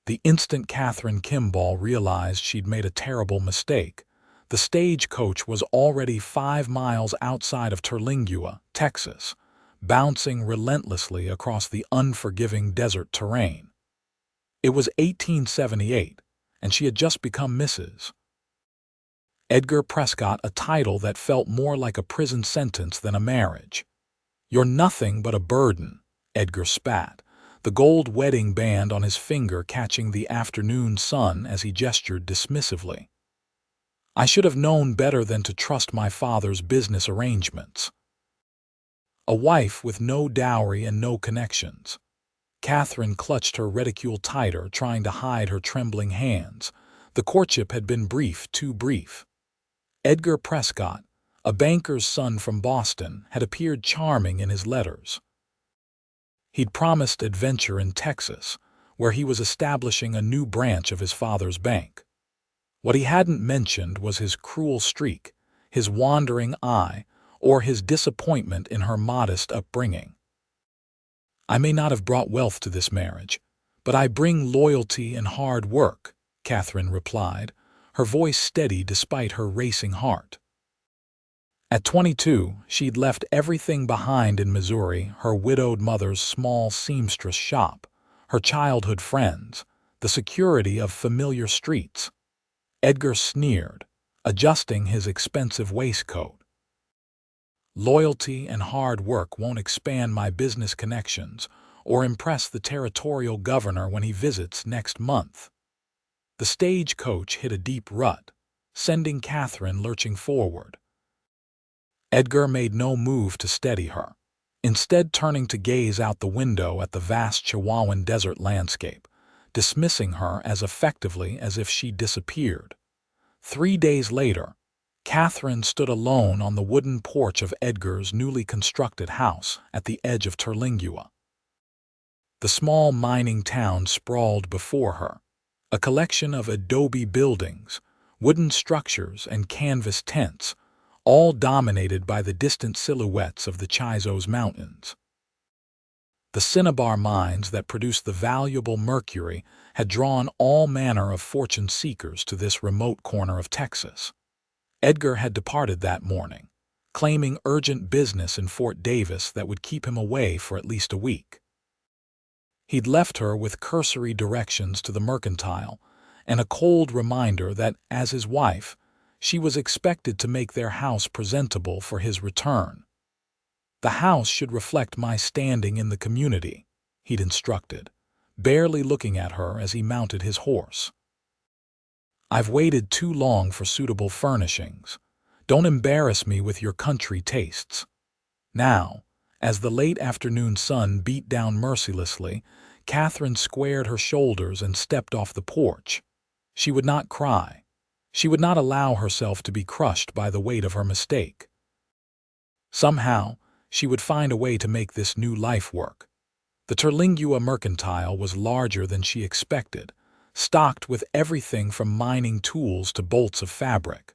The instant Kathryn Kimball realized she'd made a terrible mistake, the stagecoach was already 5 miles outside of Terlingua, Texas, bouncing relentlessly across the unforgiving desert terrain. It was 1878, and she had just become Mrs. Edgar Prescott, a title that felt more like a prison sentence than a marriage. "You're nothing but a burden," Edgar spat, the gold wedding band on his finger catching the afternoon sun as he gestured dismissively. "I should have known better than to trust my father's business arrangements." A wife with no dowry and no connections. Kathryn clutched her reticule tighter, trying to hide her trembling hands. The courtship had been brief, too brief. Edgar Prescott, a banker's son from Boston, had appeared charming in his letters. He'd promised adventure in Texas, where he was establishing a new branch of his father's bank. What he hadn't mentioned was his cruel streak, his wandering eye, or his disappointment in her modest upbringing. "I may not have brought wealth to this marriage, but I bring loyalty and hard work," Kathryn replied, her voice steady despite her racing heart. At 22, she'd left everything behind in Missouri: her widowed mother's small seamstress shop, her childhood friends, the security of familiar streets. Edgar sneered, adjusting his expensive waistcoat. "Loyalty and hard work won't expand my business connections or impress the territorial governor when he visits next month." The stagecoach hit a deep rut, sending Kathryn lurching forward. Edgar made no move to steady her, instead turning to gaze out the window at the vast Chihuahuan desert landscape, dismissing her as effectively as if she'd disappeared. 3 days later, Kathryn stood alone on the wooden porch of Edgar's newly constructed house at the edge of Terlingua. The small mining town sprawled before her, a collection of adobe buildings, wooden structures, and canvas tents, all dominated by the distant silhouettes of the Chizos Mountains. The cinnabar mines that produced the valuable mercury had drawn all manner of fortune seekers to this remote corner of Texas. Edgar had departed that morning, claiming urgent business in Fort Davis that would keep him away for at least a week. He'd left her with cursory directions to the mercantile and a cold reminder that, as his wife, she was expected to make their house presentable for his return. "The house should reflect my standing in the community," he'd instructed, barely looking at her as he mounted his horse. "I've waited too long for suitable furnishings. Don't embarrass me with your country tastes." Now, as the late afternoon sun beat down mercilessly, Kathryn squared her shoulders and stepped off the porch. She would not cry. She would not allow herself to be crushed by the weight of her mistake. Somehow, she would find a way to make this new life work. The Terlingua mercantile was larger than she expected, stocked with everything from mining tools to bolts of fabric.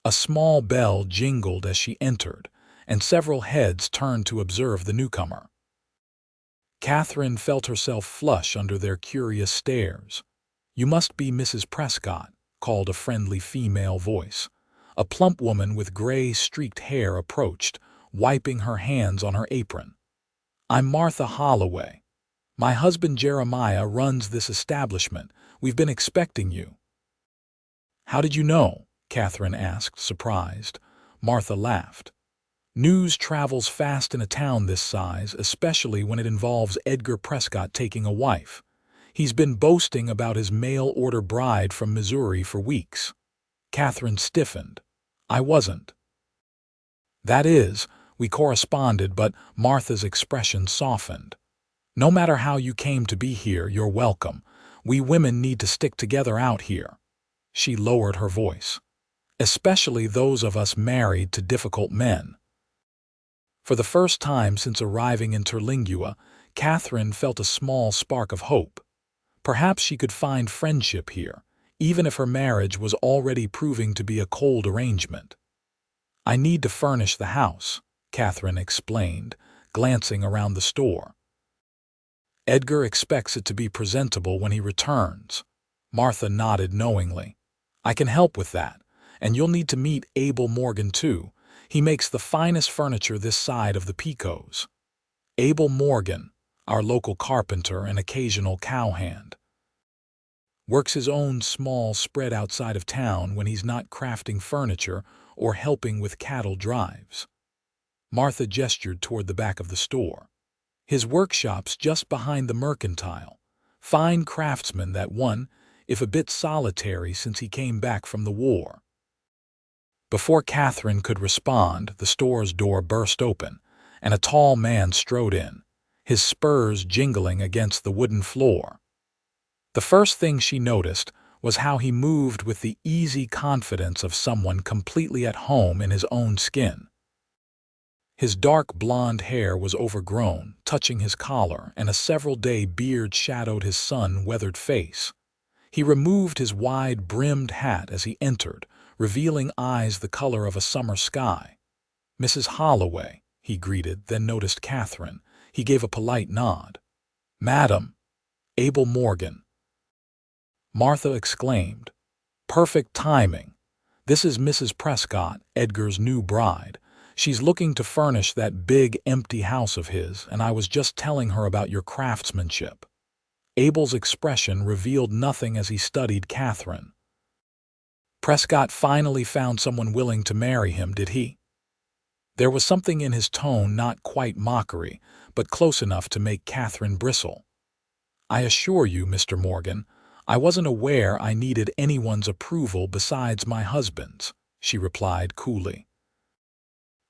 A small bell jingled as she entered, and several heads turned to observe the newcomer. Kathryn felt herself flush under their curious stares. "You must be Mrs. Prescott," called a friendly female voice. A plump woman with gray, streaked hair approached, wiping her hands on her apron. "I'm Martha Holloway. My husband Jeremiah runs this establishment. We've been expecting you." "How did you know?" Kathryn asked, surprised. Martha laughed. "News travels fast in a town this size, especially when it involves Edgar Prescott taking a wife. He's been boasting about his mail-order bride from Missouri for weeks." Kathryn stiffened. "I wasn't." "That is, we corresponded," but Martha's expression softened. "No matter how you came to be here, you're welcome. We women need to stick together out here." She lowered her voice. "Especially those of us married to difficult men." For the first time since arriving in Terlingua, Kathryn felt a small spark of hope. Perhaps she could find friendship here, even if her marriage was already proving to be a cold arrangement. "I need to furnish the house," Kathryn explained, glancing around the store. Edgar expects it to be presentable when he returns. Martha nodded knowingly. I can help with that, and you'll need to meet Abel Morgan too. He makes the finest furniture this side of the Picos. Abel Morgan, our local carpenter and occasional cowhand, works his own small spread outside of town when he's not crafting furniture or helping with cattle drives. Martha gestured toward the back of the store. His workshop's just behind the mercantile. Fine craftsman, that one, if a bit solitary since he came back from the war. Before Kathryn could respond, the store's door burst open, and a tall man strode in, his spurs jingling against the wooden floor. The first thing she noticed was how he moved with the easy confidence of someone completely at home in his own skin. His dark blonde hair was overgrown, touching his collar, and a several-day beard shadowed his sun-weathered face. He removed his wide-brimmed hat as he entered, revealing eyes the color of a summer sky. "Mrs. Holloway," he greeted, then noticed Kathryn. He gave a polite nod. "Madam." "Abel Morgan." Martha exclaimed. "Perfect timing. This is Mrs. Prescott, Edgar's new bride. She's looking to furnish that big, empty house of his, and I was just telling her about your craftsmanship." Abel's expression revealed nothing as he studied Kathryn. "Prescott finally found someone willing to marry him, did he?" There was something in his tone, not quite mockery, but close enough to make Kathryn bristle. "I assure you, Mr. Morgan, I wasn't aware I needed anyone's approval besides my husband's," she replied coolly.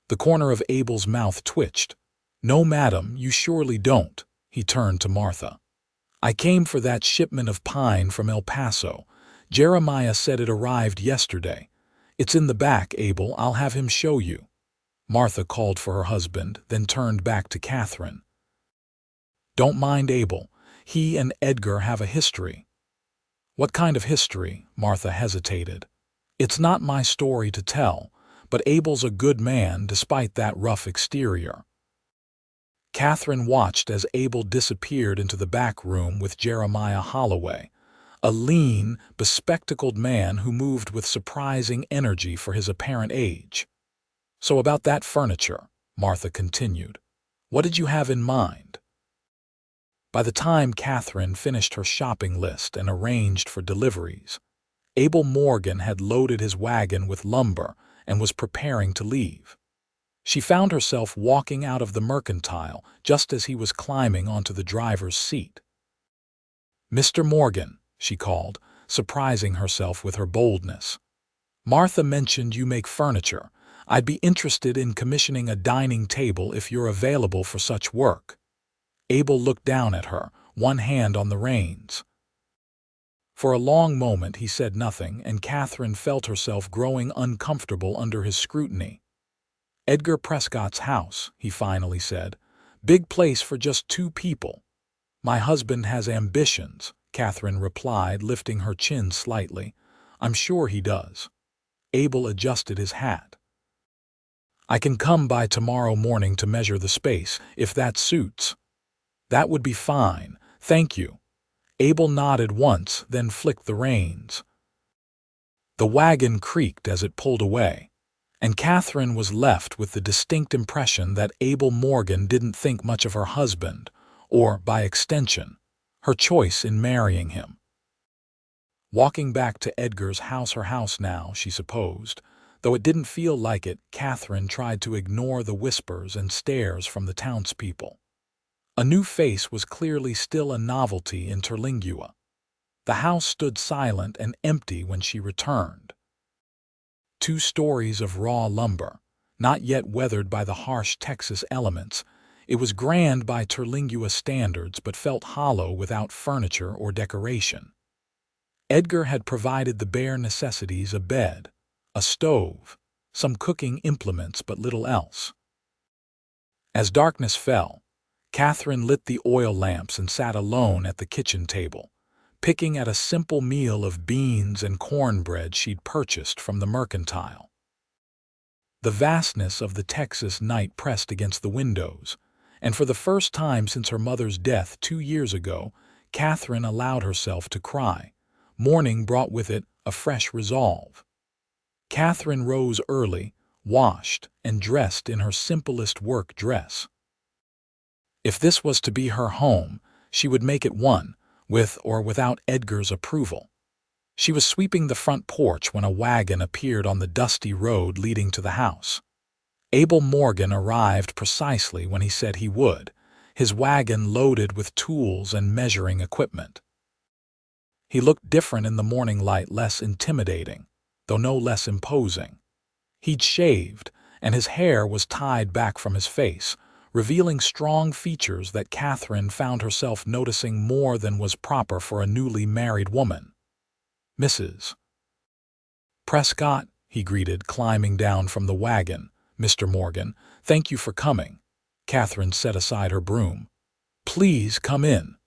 The corner of Abel's mouth twitched. "No, madam, you surely don't." He turned to Martha. "I came for that shipment of pine from El Paso. Jeremiah said it arrived yesterday. It's in the back, Abel. I'll have him show you." Martha called for her husband, then turned back to Kathryn. "Don't mind Abel. He and Edgar have a history." "What kind of history?" Martha hesitated. "It's not my story to tell, but Abel's a good man despite that rough exterior." Kathryn watched as Abel disappeared into the back room with Jeremiah Holloway, a lean, bespectacled man who moved with surprising energy for his apparent age. "So about that furniture," Martha continued. "What did you have in mind?" By the time Kathryn finished her shopping list and arranged for deliveries, Abel Morgan had loaded his wagon with lumber and was preparing to leave. She found herself walking out of the mercantile just as he was climbing onto the driver's seat. "Mr. Morgan," she called, surprising herself with her boldness. "Martha mentioned you make furniture. I'd be interested in commissioning a dining table if you're available for such work." Abel looked down at her, one hand on the reins. For a long moment he said nothing, and Kathryn felt herself growing uncomfortable under his scrutiny. "Edgar Prescott's house," he finally said. "Big place for just 2 people." "My husband has ambitions," Kathryn replied, lifting her chin slightly. "I'm sure he does." Abel adjusted his hat. "I can come by tomorrow morning to measure the space, if that suits." "That would be fine, thank you." Abel nodded once, then flicked the reins. The wagon creaked as it pulled away, and Kathryn was left with the distinct impression that Abel Morgan didn't think much of her husband, or, by extension, her choice in marrying him. Walking back to Edgar's house, her house now, she supposed. Though it didn't feel like it, Kathryn tried to ignore the whispers and stares from the townspeople. A new face was clearly still a novelty in Terlingua. The house stood silent and empty when she returned. 2 stories of raw lumber, not yet weathered by the harsh Texas elements. It was grand by Terlingua standards, but felt hollow without furniture or decoration. Edgar had provided the bare necessities: a bed, a stove, some cooking implements, but little else. As darkness fell, Kathryn lit the oil lamps and sat alone at the kitchen table, picking at a simple meal of beans and cornbread she'd purchased from the mercantile. The vastness of the Texas night pressed against the windows, and for the first time since her mother's death 2 years ago, Kathryn allowed herself to cry. Morning brought with it a fresh resolve. Kathryn rose early, washed, and dressed in her simplest work dress. If this was to be her home, she would make it one, with or without Edgar's approval. She was sweeping the front porch when a wagon appeared on the dusty road leading to the house. Abel Morgan arrived precisely when he said he would, his wagon loaded with tools and measuring equipment. He looked different in the morning light, less intimidating, though no less imposing. He'd shaved, and his hair was tied back from his face, revealing strong features that Kathryn found herself noticing more than was proper for a newly married woman. "Mrs. Prescott," he greeted, climbing down from the wagon. "Mr. Morgan, thank you for coming." Kathryn set aside her broom. "Please come in."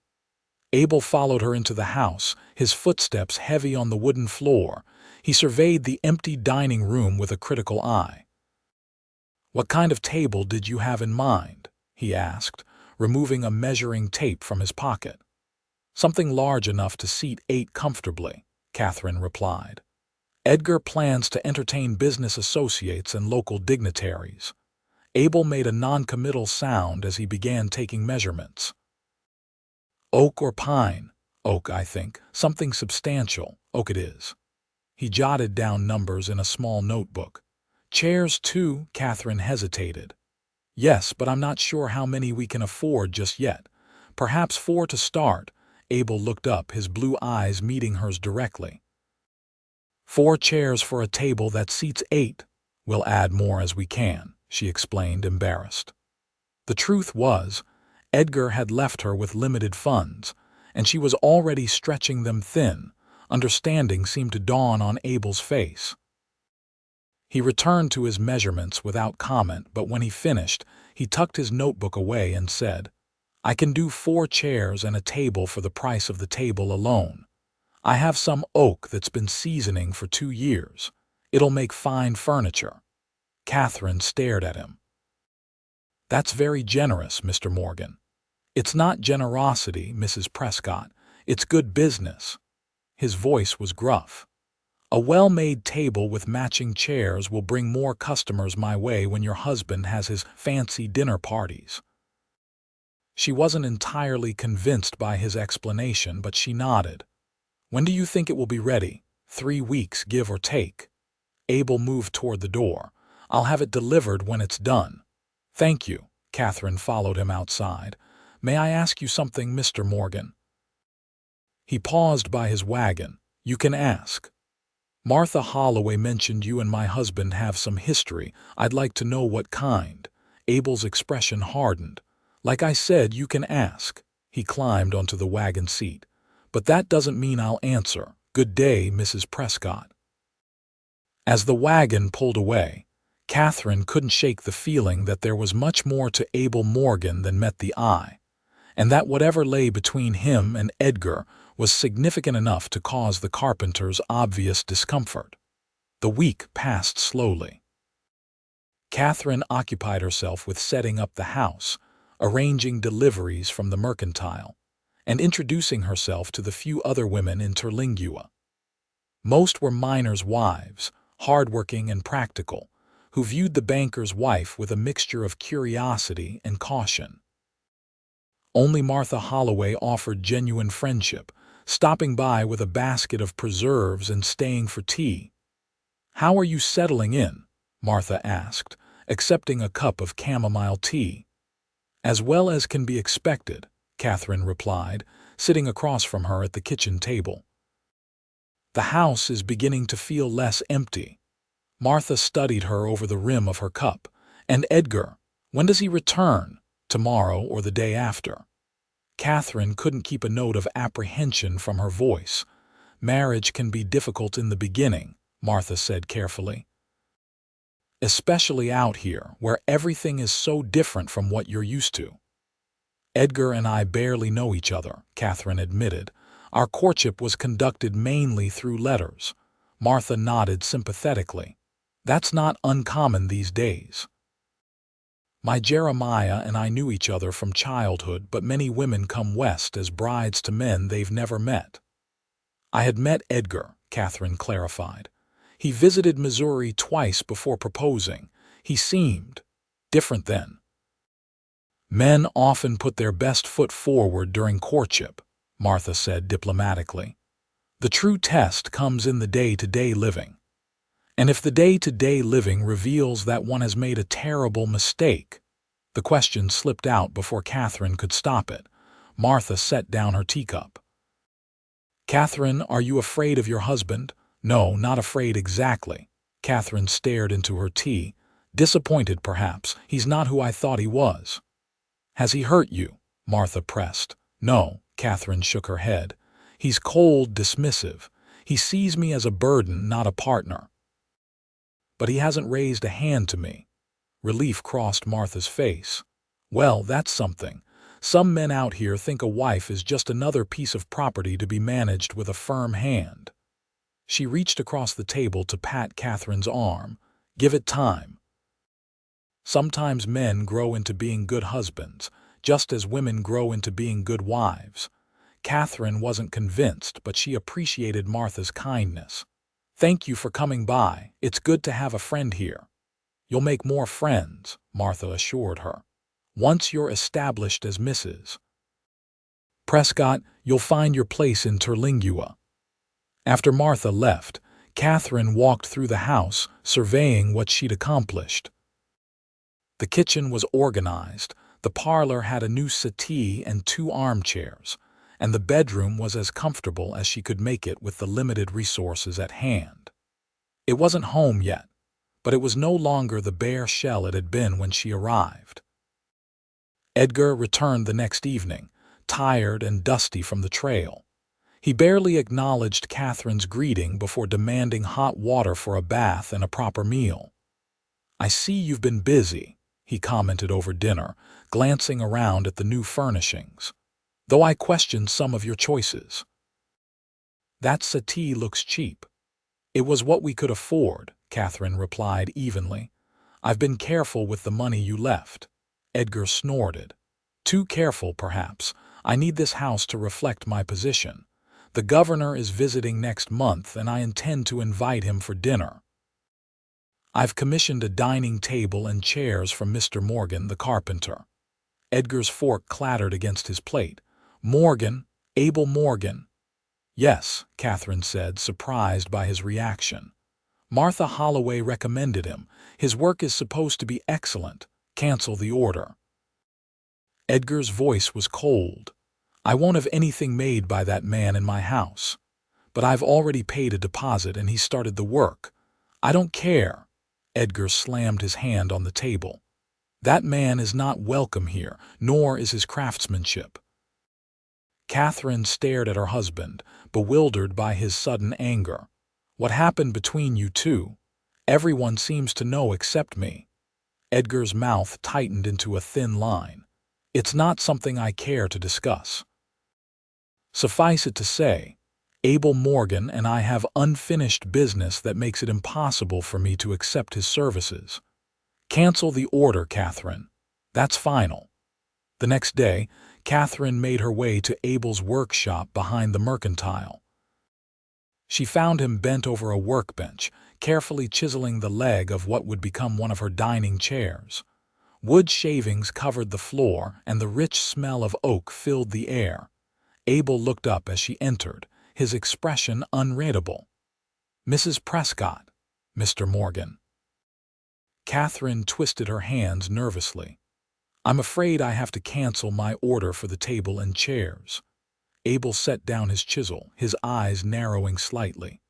Abel followed her into the house, his footsteps heavy on the wooden floor. He surveyed the empty dining room with a critical eye. "What kind of table did you have in mind?" he asked, removing a measuring tape from his pocket. "Something large enough to seat 8 comfortably," Kathryn replied. "Edgar plans to entertain business associates and local dignitaries." Abel made a non-committal sound as he began taking measurements. "Oak or pine?" "Oak, I think. Something substantial. Oak it is." He jotted down numbers in a small notebook. "Chairs, too?" Kathryn hesitated. "Yes, but I'm not sure how many we can afford just yet. Perhaps 4 to start." Abel looked up, his blue eyes meeting hers directly. "4 chairs for a table that seats 8. We'll add more as we can," she explained, embarrassed. The truth was, Edgar had left her with limited funds, and she was already stretching them thin. Understanding seemed to dawn on Abel's face. He returned to his measurements without comment, but when he finished, he tucked his notebook away and said, "I can do 4 chairs and a table for the price of the table alone. I have some oak that's been seasoning for 2 years. It'll make fine furniture." Kathryn stared at him. "That's very generous, Mr. Morgan." "It's not generosity, Mrs. Prescott. It's good business." His voice was gruff. "A well-made table with matching chairs will bring more customers my way when your husband has his fancy dinner parties." She wasn't entirely convinced by his explanation, but she nodded. "When do you think it will be ready?" 3 weeks, give or take." Abel moved toward the door. "I'll have it delivered when it's done." "Thank you." Kathryn followed him outside. "May I ask you something, Mr. Morgan?" He paused by his wagon. "You can ask." "Martha Holloway mentioned you and my husband have some history. I'd like to know what kind." Abel's expression hardened. "Like I said, you can ask." He climbed onto the wagon seat. "But that doesn't mean I'll answer. Good day, Mrs. Prescott." As the wagon pulled away, Kathryn couldn't shake the feeling that there was much more to Abel Morgan than met the eye, and that whatever lay between him and Edgar was significant enough to cause the carpenter's obvious discomfort. The week passed slowly. Kathryn occupied herself with setting up the house, arranging deliveries from the mercantile, and introducing herself to the few other women in Terlingua. Most were miners' wives, hardworking and practical, who viewed the banker's wife with a mixture of curiosity and caution. Only Martha Holloway offered genuine friendship, stopping by with a basket of preserves and staying for tea. "How are you settling in?" Martha asked, accepting a cup of chamomile tea. "As well as can be expected," Kathryn replied, sitting across from her at the kitchen table. "The house is beginning to feel less empty." Martha studied her over the rim of her cup. "And Edgar, when does he return? Tomorrow or the day after?" Kathryn couldn't keep a note of apprehension from her voice. "Marriage can be difficult in the beginning," Martha said carefully. "Especially out here, where everything is so different from what you're used to." "Edgar and I barely know each other," Kathryn admitted. "Our courtship was conducted mainly through letters." Martha nodded sympathetically. "That's not uncommon these days." My Jeremiah and I knew each other from childhood, but many women come west as brides to men they've never met. I had met Edgar, Kathryn clarified. He visited Missouri twice before proposing. He seemed different then. Men often put their best foot forward during courtship, Martha said diplomatically. The true test comes in the day-to-day living. And if the day-to-day living reveals that one has made a terrible mistake— The question slipped out before Kathryn could stop it. Martha set down her teacup. Kathryn, are you afraid of your husband? No, not afraid exactly. Kathryn stared into her tea. Disappointed, perhaps. He's not who I thought he was. Has he hurt you? Martha pressed. No, Kathryn shook her head. He's cold, dismissive. He sees me as a burden, not a partner. But he hasn't raised a hand to me. Relief crossed Martha's face. Well, that's something. Some men out here think a wife is just another piece of property to be managed with a firm hand. She reached across the table to pat Kathryn's arm. Give it time. Sometimes men grow into being good husbands, just as women grow into being good wives. Kathryn wasn't convinced, but she appreciated Martha's kindness. Thank you for coming by. It's good to have a friend here. You'll make more friends, Martha assured her. Once you're established as Mrs. Prescott, you'll find your place in Terlingua. After Martha left, Kathryn walked through the house, surveying what she'd accomplished. The kitchen was organized, the parlor had a new settee and 2 armchairs, and the bedroom was as comfortable as she could make it with the limited resources at hand. It wasn't home yet, but it was no longer the bare shell it had been when she arrived. Edgar returned the next evening, tired and dusty from the trail. He barely acknowledged Kathryn's greeting before demanding hot water for a bath and a proper meal. I see you've been busy, he commented over dinner, glancing around at the new furnishings. Though I question some of your choices. That settee looks cheap. It was what we could afford, Kathryn replied evenly. I've been careful with the money you left. Edgar snorted. Too careful, perhaps. I need this house to reflect my position. The governor is visiting next month, and I intend to invite him for dinner. I've commissioned a dining table and chairs from Mr. Morgan, the carpenter. Edgar's fork clattered against his plate. Morgan? Abel Morgan? Yes, Kathryn said, surprised by his reaction. Martha Holloway recommended him. His work is supposed to be excellent. Cancel the order. Edgar's voice was cold. I won't have anything made by that man in my house. But I've already paid a deposit and he started the work. I don't care. Edgar slammed his hand on the table. That man is not welcome here, nor is his craftsmanship. Kathryn stared at her husband, bewildered by his sudden anger. What happened between you two? Everyone seems to know except me. Edgar's mouth tightened into a thin line. It's not something I care to discuss. Suffice it to say, Abel Morgan and I have unfinished business that makes it impossible for me to accept his services. Cancel the order, Kathryn. That's final. The next day, Kathryn made her way to Abel's workshop behind the mercantile. She found him bent over a workbench, carefully chiseling the leg of what would become one of her dining chairs. Wood shavings covered the floor, and the rich smell of oak filled the air. Abel looked up as she entered, his expression unreadable. Mrs. Prescott, Mr. Morgan. Kathryn twisted her hands nervously. I'm afraid I have to cancel my order for the table and chairs. Abel set down his chisel, his eyes narrowing slightly.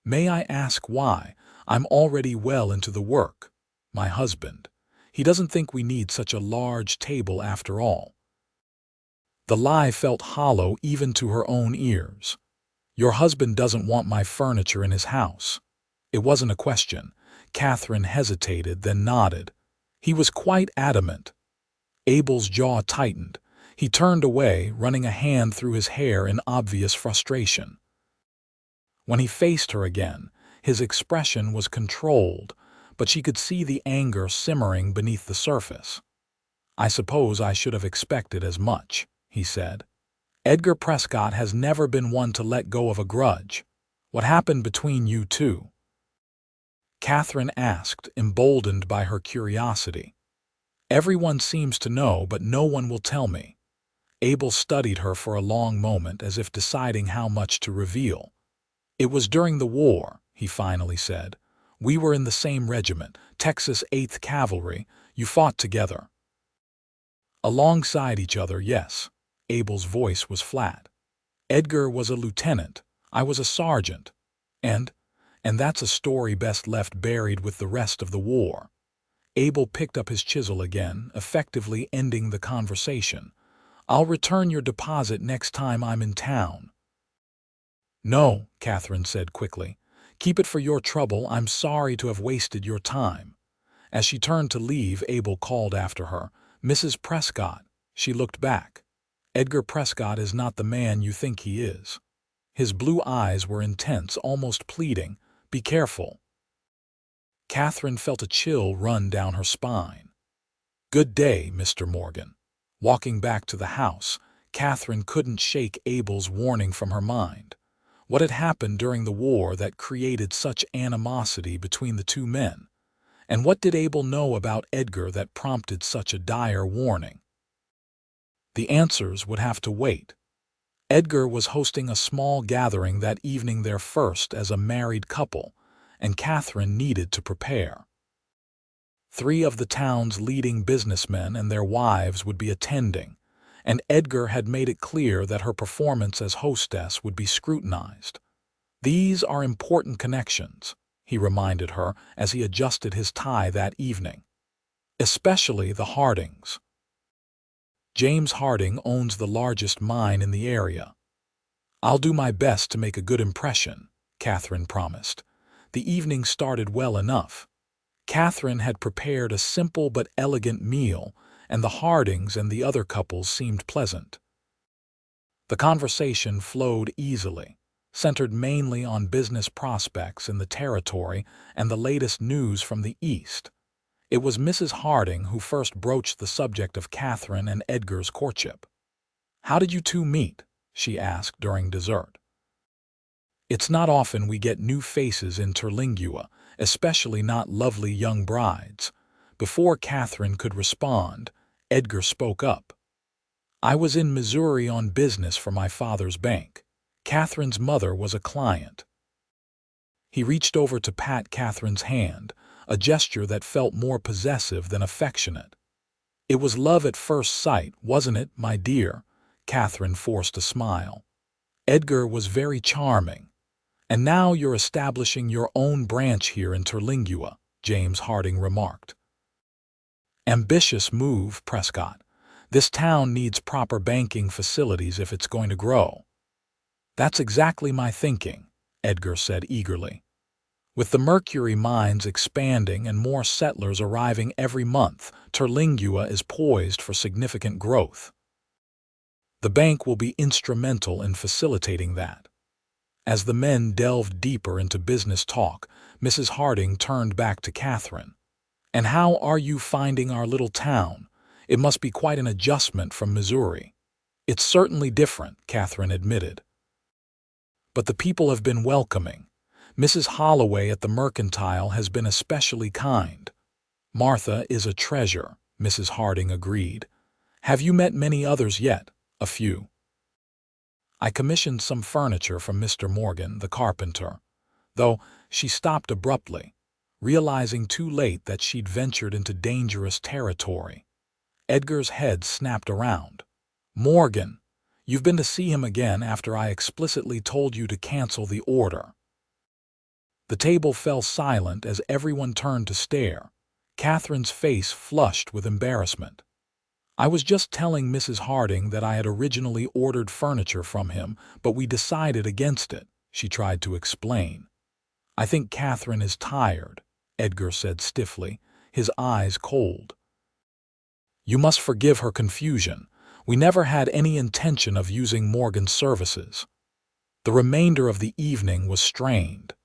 May I ask why? I'm already well into the work. My husband. He doesn't think we need such a large table after all. The lie felt hollow even to her own ears. Your husband doesn't want my furniture in his house. It wasn't a question. Kathryn hesitated, then nodded. He was quite adamant. Abel's jaw tightened. He turned away, running a hand through his hair in obvious frustration. When he faced her again, his expression was controlled, but she could see the anger simmering beneath the surface. "I suppose I should have expected as much," he said. "Edgar Prescott has never been one to let go of a grudge. What happened between you two?" Kathryn asked, emboldened by her curiosity. "Everyone seems to know, but no one will tell me." Abel studied her for a long moment, as if deciding how much to reveal. "It was during the war," he finally said. "We were in the same regiment, Texas 8th Cavalry. You fought together." "Alongside each other, yes." Abel's voice was flat. "Edgar was a lieutenant. I was a sergeant. And that's a story best left buried with the rest of the war." Abel picked up his chisel again, effectively ending the conversation. "I'll return your deposit next time I'm in town." "No," Kathryn said quickly. "Keep it for your trouble. I'm sorry to have wasted your time." As she turned to leave, Abel called after her, "Mrs. Prescott." She looked back. "Edgar Prescott is not the man you think he is." His blue eyes were intense, almost pleading. "Be careful." Kathryn felt a chill run down her spine. "Good day, Mr. Morgan." Walking back to the house, Kathryn couldn't shake Abel's warning from her mind. What had happened during the war that created such animosity between the two men? And what did Abel know about Edgar that prompted such a dire warning? The answers would have to wait. Edgar was hosting a small gathering that evening, their first as a married couple, and Kathryn needed to prepare. 3 of the town's leading businessmen and their wives would be attending, and Edgar had made it clear that her performance as hostess would be scrutinized. "These are important connections," he reminded her as he adjusted his tie that evening. "Especially the Hardings. James Harding owns the largest mine in the area." "I'll do my best to make a good impression," Kathryn promised. The evening started well enough. Kathryn had prepared a simple but elegant meal, and the Hardings and the other couples seemed pleasant. The conversation flowed easily, centered mainly on business prospects in the territory and the latest news from the East. It was Mrs. Harding who first broached the subject of Kathryn and Edgar's courtship. "How did you two meet?" she asked during dessert. "It's not often we get new faces in Terlingua, especially not lovely young brides." Before Kathryn could respond, Edgar spoke up. "I was in Missouri on business for my father's bank. Kathryn's mother was a client." He reached over to pat Kathryn's hand, a gesture that felt more possessive than affectionate. "It was love at first sight, wasn't it, my dear?" Kathryn forced a smile. "Edgar was very charming. And now you're establishing your own branch here in Terlingua," James Harding remarked. "Ambitious move, Prescott. This town needs proper banking facilities if it's going to grow." "That's exactly my thinking," Edgar said eagerly. "With the Mercury mines expanding and more settlers arriving every month, Terlingua is poised for significant growth. The bank will be instrumental in facilitating that." As the men delved deeper into business talk, Mrs. Harding turned back to Kathryn. "And how are you finding our little town? It must be quite an adjustment from Missouri." "It's certainly different," Kathryn admitted. "But the people have been welcoming. Mrs. Holloway at the Mercantile has been especially kind." "Martha is a treasure," Mrs. Harding agreed. "Have you met many others yet?" "A few. I commissioned some furniture from Mr. Morgan, the carpenter." Though she stopped abruptly, realizing too late that she'd ventured into dangerous territory. Edgar's head snapped around. "Morgan, you've been to see him again after I explicitly told you to cancel the order." The table fell silent as everyone turned to stare. Kathryn's face flushed with embarrassment. "I was just telling Mrs. Harding that I had originally ordered furniture from him, but we decided against it," she tried to explain. "I think Kathryn is tired," Edgar said stiffly, his eyes cold. "You must forgive her confusion. We never had any intention of using Morgan's services." The remainder of the evening was strained.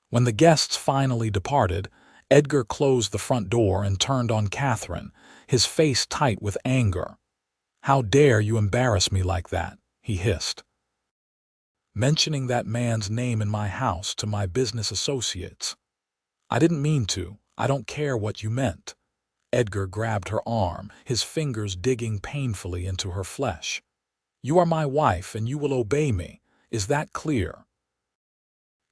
When the guests finally departed, Edgar closed the front door and turned on Kathryn, his face tight with anger. "How dare you embarrass me like that?" he hissed. "Mentioning that man's name in my house to my business associates." "I didn't mean to. I don't care what you meant." Edgar grabbed her arm, his fingers digging painfully into her flesh. "You are my wife and you will obey me. Is that clear?"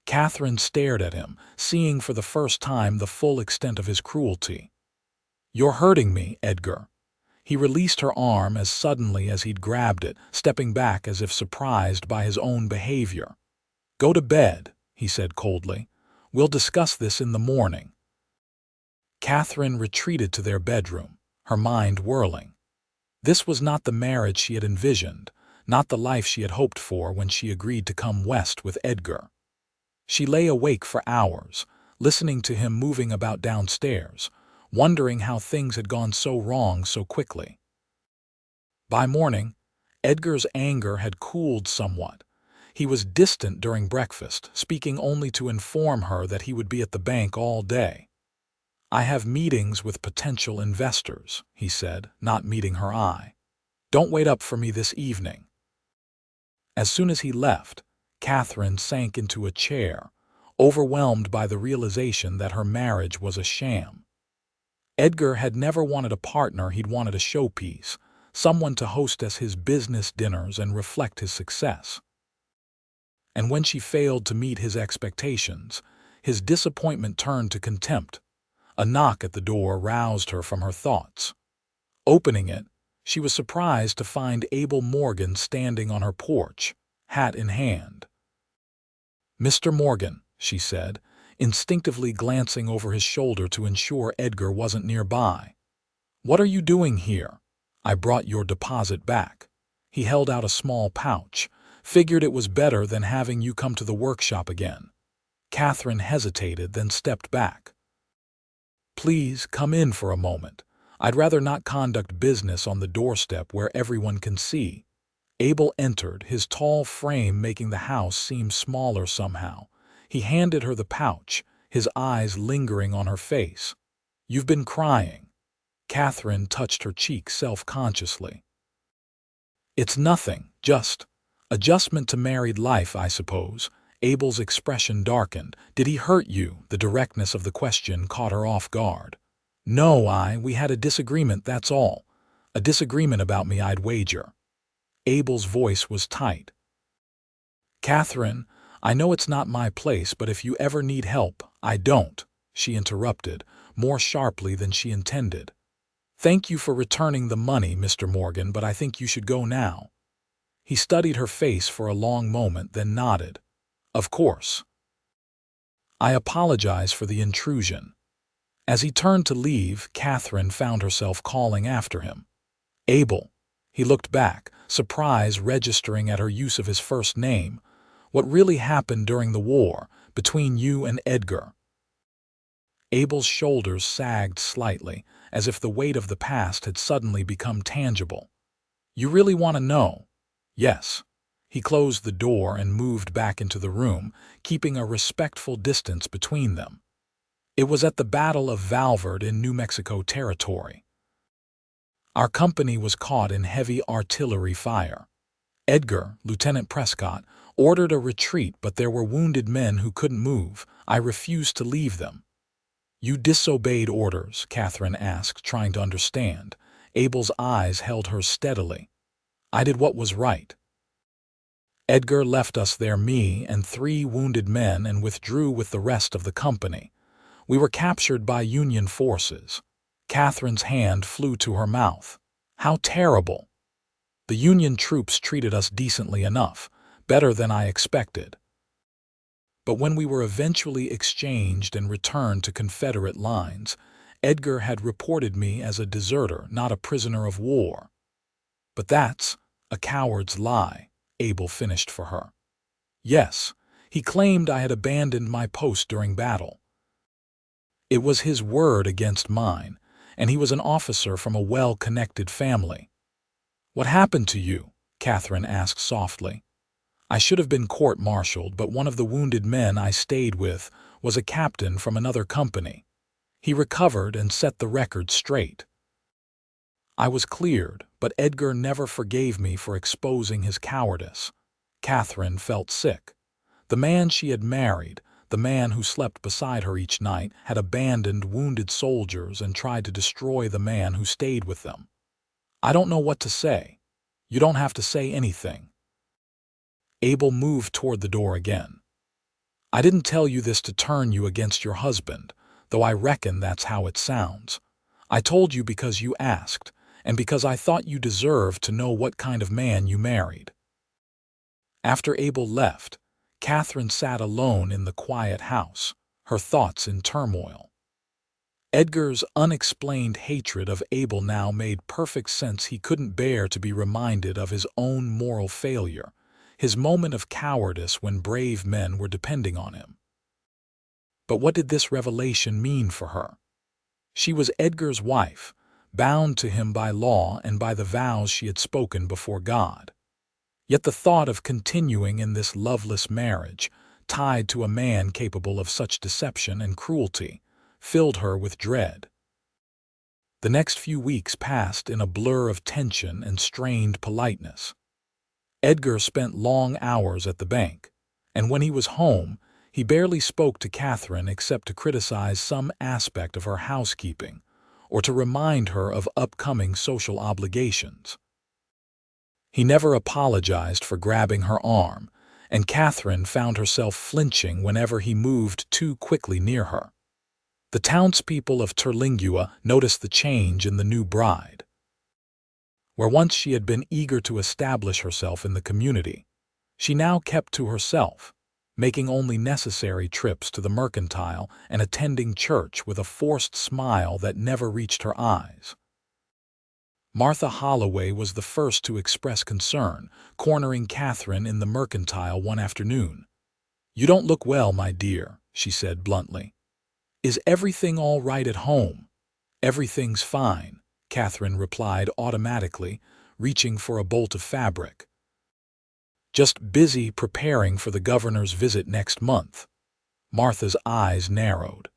Kathryn stared at him, seeing for the first time the full extent of his cruelty. "You're hurting me, Edgar." He released her arm as suddenly as he'd grabbed it, stepping back as if surprised by his own behavior. "Go to bed," he said coldly. "We'll discuss this in the morning." Kathryn retreated to their bedroom, her mind whirling. This was not the marriage she had envisioned, not the life she had hoped for when she agreed to come west with Edgar. She lay awake for hours, listening to him moving about downstairs, wondering how things had gone so wrong so quickly. By morning, Edgar's anger had cooled somewhat. He was distant during breakfast, speaking only to inform her that he would be at the bank all day. "I have meetings with potential investors," he said, not meeting her eye. "Don't wait up for me this evening." As soon as he left, Kathryn sank into a chair, overwhelmed by the realization that her marriage was a sham. Edgar had never wanted a partner, he'd wanted a showpiece, someone to hostess his business dinners and reflect his success. And when she failed to meet his expectations, his disappointment turned to contempt. A knock at the door roused her from her thoughts. Opening it, she was surprised to find Abel Morgan standing on her porch, hat in hand. "Mr. Morgan," she said, instinctively glancing over his shoulder to ensure Edgar wasn't nearby. "What are you doing here?" "I brought your deposit back." He held out a small pouch. "Figured it was better than having you come to the workshop again." Kathryn hesitated, then stepped back. "Please come in for a moment. I'd rather not conduct business on the doorstep where everyone can see." Abel entered, his tall frame making the house seem smaller somehow. He handed her the pouch, his eyes lingering on her face. "You've been crying." Kathryn touched her cheek self-consciously. "It's nothing, just adjustment to married life, I suppose." Abel's expression darkened. "Did he hurt you?" The directness of the question caught her off guard. "No, we had a disagreement, that's all. A disagreement about me, I'd wager." Abel's voice was tight. "Kathryn, I know it's not my place, but if you ever need help—" "I don't," she interrupted, more sharply than she intended. "Thank you for returning the money, Mr. Morgan, but I think you should go now." He studied her face for a long moment, then nodded. "Of course. I apologize for the intrusion." As he turned to leave, Kathryn found herself calling after him. "Abel." He looked back, surprise registering at her use of his first name. "What really happened during the war, between you and Edgar?" Abel's shoulders sagged slightly, as if the weight of the past had suddenly become tangible. "You really want to know?" "Yes." He closed the door and moved back into the room, keeping a respectful distance between them. "It was at the Battle of Valverde in New Mexico territory. Our company was caught in heavy artillery fire. Edgar, Lieutenant Prescott, ordered a retreat, but there were wounded men who couldn't move. I refused to leave them." "You disobeyed orders?" Kathryn asked, trying to understand. Abel's eyes held hers steadily. "I did what was right. Edgar left us there, me and 3 wounded men, and withdrew with the rest of the company. We were captured by Union forces." Kathryn's hand flew to her mouth. "How terrible!" "The Union troops treated us decently enough, better than I expected. But when we were eventually exchanged and returned to Confederate lines, Edgar had reported me as a deserter, not a prisoner of war." "But that's a coward's lie," Abel finished for her. "Yes, he claimed I had abandoned my post during battle. It was his word against mine, and he was an officer from a well-connected family." "What happened to you?" Kathryn asked softly. "I should have been court-martialed, but one of the wounded men I stayed with was a captain from another company. He recovered and set the record straight." I was cleared, but Edgar never forgave me for exposing his cowardice. Kathryn felt sick. The man she had married, the man who slept beside her each night, had abandoned wounded soldiers and tried to destroy the man who stayed with them. I don't know what to say. You don't have to say anything. Abel moved toward the door again. I didn't tell you this to turn you against your husband, though I reckon that's how it sounds. I told you because you asked, and because I thought you deserved to know what kind of man you married. After Abel left, Kathryn sat alone in the quiet house, her thoughts in turmoil. Edgar's unexplained hatred of Abel now made perfect sense. He couldn't bear to be reminded of his own moral failure, his moment of cowardice when brave men were depending on him. But what did this revelation mean for her? She was Edgar's wife, bound to him by law and by the vows she had spoken before God. Yet the thought of continuing in this loveless marriage, tied to a man capable of such deception and cruelty, filled her with dread. The next few weeks passed in a blur of tension and strained politeness. Edgar spent long hours at the bank, and when he was home, he barely spoke to Kathryn except to criticize some aspect of her housekeeping or to remind her of upcoming social obligations. He never apologized for grabbing her arm, and Kathryn found herself flinching whenever he moved too quickly near her. The townspeople of Terlingua noticed the change in the new bride. Where once she had been eager to establish herself in the community, she now kept to herself, making only necessary trips to the mercantile and attending church with a forced smile that never reached her eyes. Martha Holloway was the first to express concern, cornering Kathryn in the mercantile one afternoon. "You don't look well, my dear," she said bluntly. "Is everything all right at home?" "Everything's fine," Kathryn replied automatically, reaching for a bolt of fabric. "Just busy preparing for the governor's visit next month." Martha's eyes narrowed.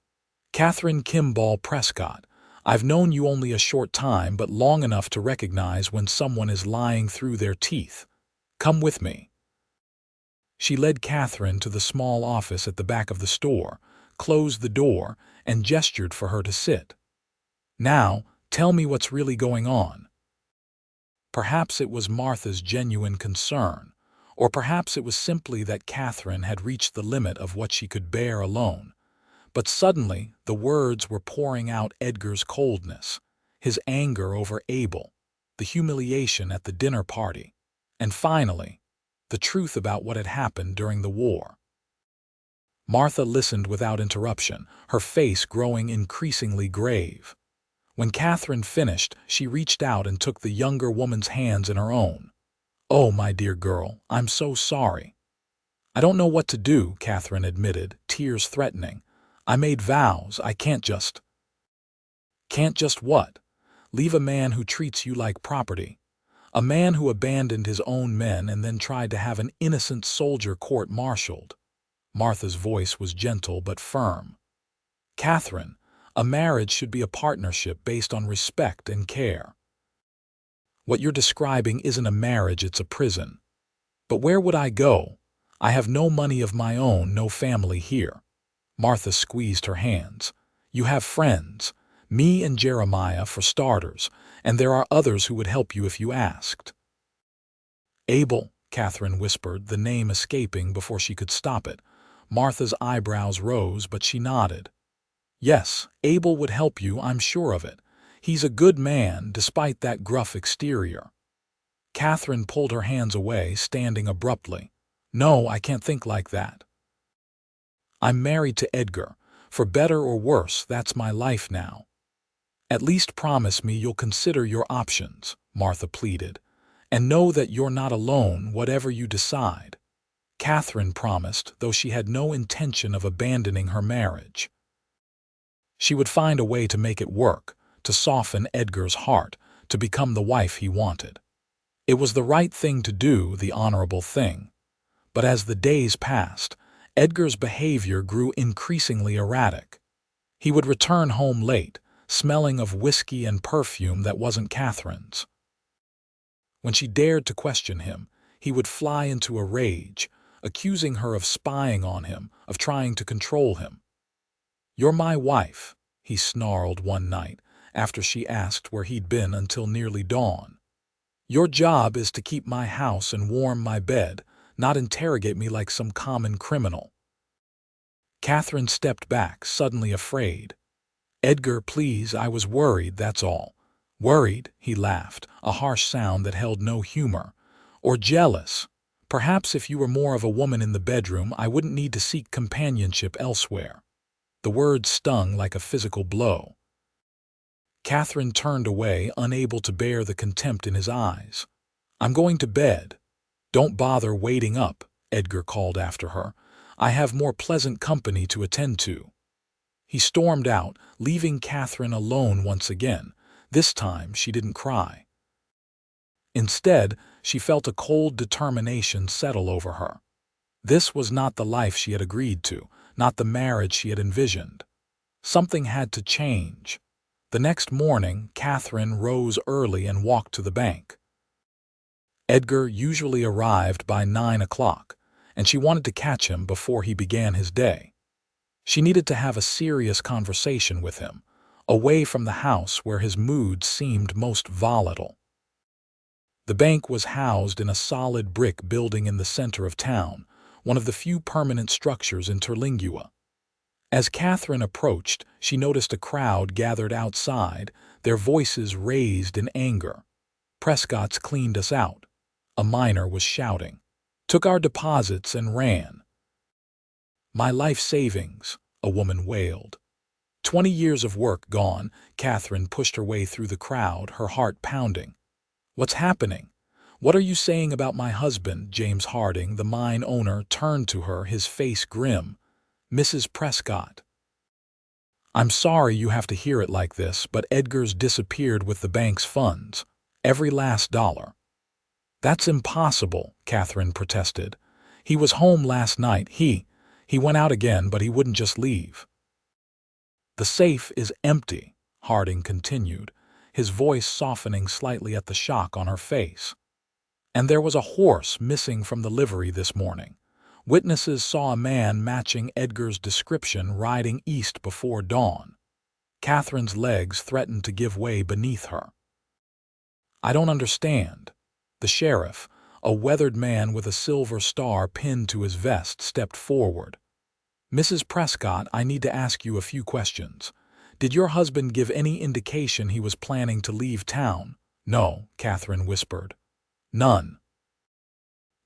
"Kathryn Kimball Prescott, I've known you only a short time, but long enough to recognize when someone is lying through their teeth. Come with me." She led Kathryn to the small office at the back of the store, closed the door, and gestured for her to sit. "Now, tell me what's really going on." Perhaps it was Martha's genuine concern, or perhaps it was simply that Kathryn had reached the limit of what she could bear alone. But suddenly the words were pouring out: Edgar's coldness, his anger over Abel, the humiliation at the dinner party, and finally, the truth about what had happened during the war. Martha listened without interruption, her face growing increasingly grave. When Kathryn finished, she reached out and took the younger woman's hands in her own. "Oh, my dear girl, I'm so sorry." "I don't know what to do," Kathryn admitted, tears threatening. "I made vows. I can't just—" "Can't just what?" "Leave a man who treats you like property. A man who abandoned his own men and then tried to have an innocent soldier court-martialed." Martha's voice was gentle but firm. "Kathryn, a marriage should be a partnership based on respect and care. What you're describing isn't a marriage, it's a prison. But where would I go? I have no money of my own, no family here." Martha squeezed her hands. "You have friends, me and Jeremiah for starters, and there are others who would help you if you asked." "Abel," Kathryn whispered, the name escaping before she could stop it. Martha's eyebrows rose, but she nodded. "Yes, Abel would help you, I'm sure of it. He's a good man, despite that gruff exterior." Kathryn pulled her hands away, standing abruptly. "No, I can't think like that. I'm married to Edgar. For better or worse, that's my life now." "At least promise me you'll consider your options," Martha pleaded, "and know that you're not alone, whatever you decide." Kathryn promised, though she had no intention of abandoning her marriage. She would find a way to make it work, to soften Edgar's heart, to become the wife he wanted. It was the right thing to do, the honorable thing. But as the days passed, Edgar's behavior grew increasingly erratic. He would return home late, smelling of whiskey and perfume that wasn't Kathryn's. When she dared to question him, he would fly into a rage, accusing her of spying on him, of trying to control him. "You're my wife," he snarled one night, after she asked where he'd been until nearly dawn. "Your job is to keep my house and warm my bed, not interrogate me like some common criminal." Kathryn stepped back, suddenly afraid. "Edgar, please, I was worried, that's all." "Worried?" he laughed, a harsh sound that held no humor. "Or jealous? Perhaps if you were more of a woman in the bedroom, I wouldn't need to seek companionship elsewhere." The word stung like a physical blow. Kathryn turned away, unable to bear the contempt in his eyes. "I'm going to bed." "Don't bother waiting up," Edgar called after her. "I have more pleasant company to attend to." He stormed out, leaving Kathryn alone once again. This time she didn't cry. Instead, she felt a cold determination settle over her. This was not the life she had agreed to, not the marriage she had envisioned. Something had to change. The next morning, Kathryn rose early and walked to the bank. Edgar usually arrived by 9 o'clock, and she wanted to catch him before he began his day. She needed to have a serious conversation with him, away from the house where his mood seemed most volatile. The bank was housed in a solid brick building in the center of town, one of the few permanent structures in Terlingua. As Kathryn approached, she noticed a crowd gathered outside, their voices raised in anger. "Prescott's cleaned us out," a miner was shouting. "Took our deposits and ran." "My life savings," a woman wailed. 20 years of work gone, Kathryn pushed her way through the crowd, her heart pounding. "What's happening? What are you saying about my husband?" James Harding, the mine owner, turned to her, his face grim. "Mrs. Prescott." "I'm sorry you have to hear it like this, but Edgar's disappeared with the bank's funds. Every last dollar." "That's impossible," Kathryn protested. "He was home last night. He went out again, but he wouldn't just leave." "The safe is empty," Harding continued, his voice softening slightly at the shock on her face. "And there was a horse missing from the livery this morning. Witnesses saw a man matching Edgar's description riding east before dawn." Kathryn's legs threatened to give way beneath her. "I don't understand." The sheriff, a weathered man with a silver star pinned to his vest, stepped forward. "Mrs. Prescott, I need to ask you a few questions. Did your husband give any indication he was planning to leave town?" "No," Kathryn whispered. "None."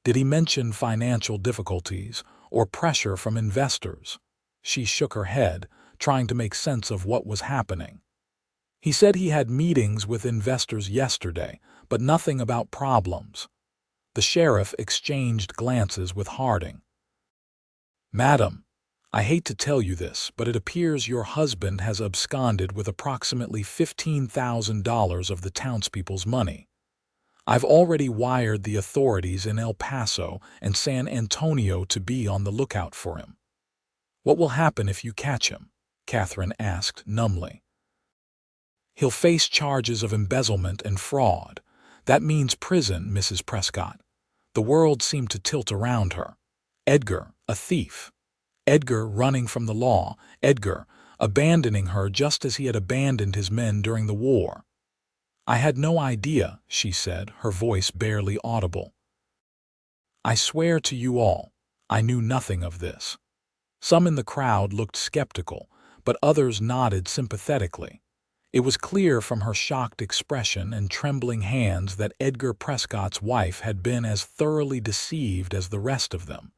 "Did he mention financial difficulties or pressure from investors?" She shook her head, trying to make sense of what was happening. "He said he had meetings with investors yesterday, but nothing about problems." The sheriff exchanged glances with Harding. "Madam, I hate to tell you this, but it appears your husband has absconded with approximately $15,000 of the townspeople's money. I've already wired the authorities in El Paso and San Antonio to be on the lookout for him." "What will happen if you catch him?" Kathryn asked numbly. "He'll face charges of embezzlement and fraud. That means prison, Mrs. Prescott." The world seemed to tilt around her. Edgar, a thief. Edgar running from the law. Edgar abandoning her just as he had abandoned his men during the war. "I had no idea," she said, her voice barely audible. "I swear to you all, I knew nothing of this." Some in the crowd looked skeptical, but others nodded sympathetically. It was clear from her shocked expression and trembling hands that Edgar Prescott's wife had been as thoroughly deceived as the rest of them.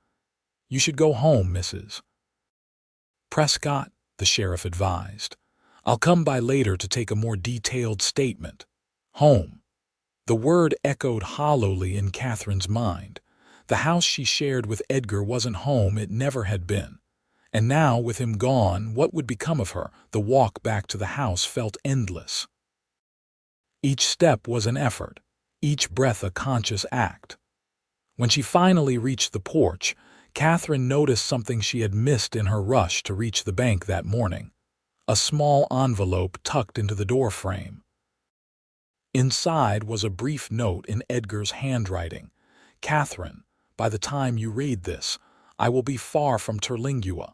"You should go home, Mrs. Prescott," the sheriff advised. "I'll come by later to take a more detailed statement." Home. The word echoed hollowly in Kathryn's mind. The house she shared with Edgar wasn't home, it never had been. And now, with him gone, what would become of her? The walk back to the house felt endless. Each step was an effort, each breath a conscious act. When she finally reached the porch, Kathryn noticed something she had missed in her rush to reach the bank that morning. a small envelope tucked into the doorframe. Inside was a brief note in Edgar's handwriting. "Kathryn, by the time you read this, I will be far from Terlingua.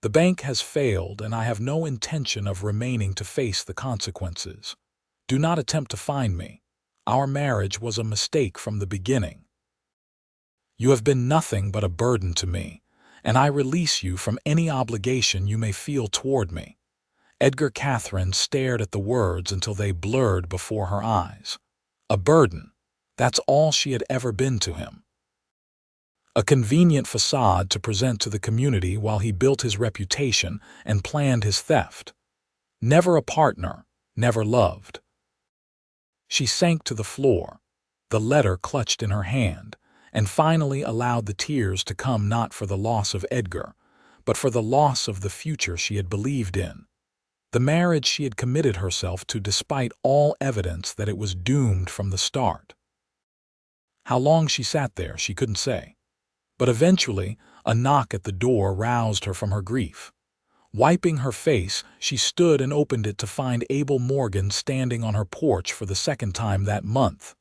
The bank has failed, and I have no intention of remaining to face the consequences. Do not attempt to find me. Our marriage was a mistake from the beginning. You have been nothing but a burden to me, and I release you from any obligation you may feel toward me." Kathryn stared at the words until they blurred before her eyes. A burden. That's all she had ever been to him. A convenient facade to present to the community while he built his reputation and planned his theft. Never a partner, never loved. She sank to the floor, the letter clutched in her hand, and finally allowed the tears to come, not for the loss of Edgar, but for the loss of the future she had believed in. The marriage she had committed herself to despite all evidence that it was doomed from the start. How long she sat there, she couldn't say. But eventually, a knock at the door roused her from her grief. Wiping her face, she stood and opened it to find Abel Morgan standing on her porch for the second time that month.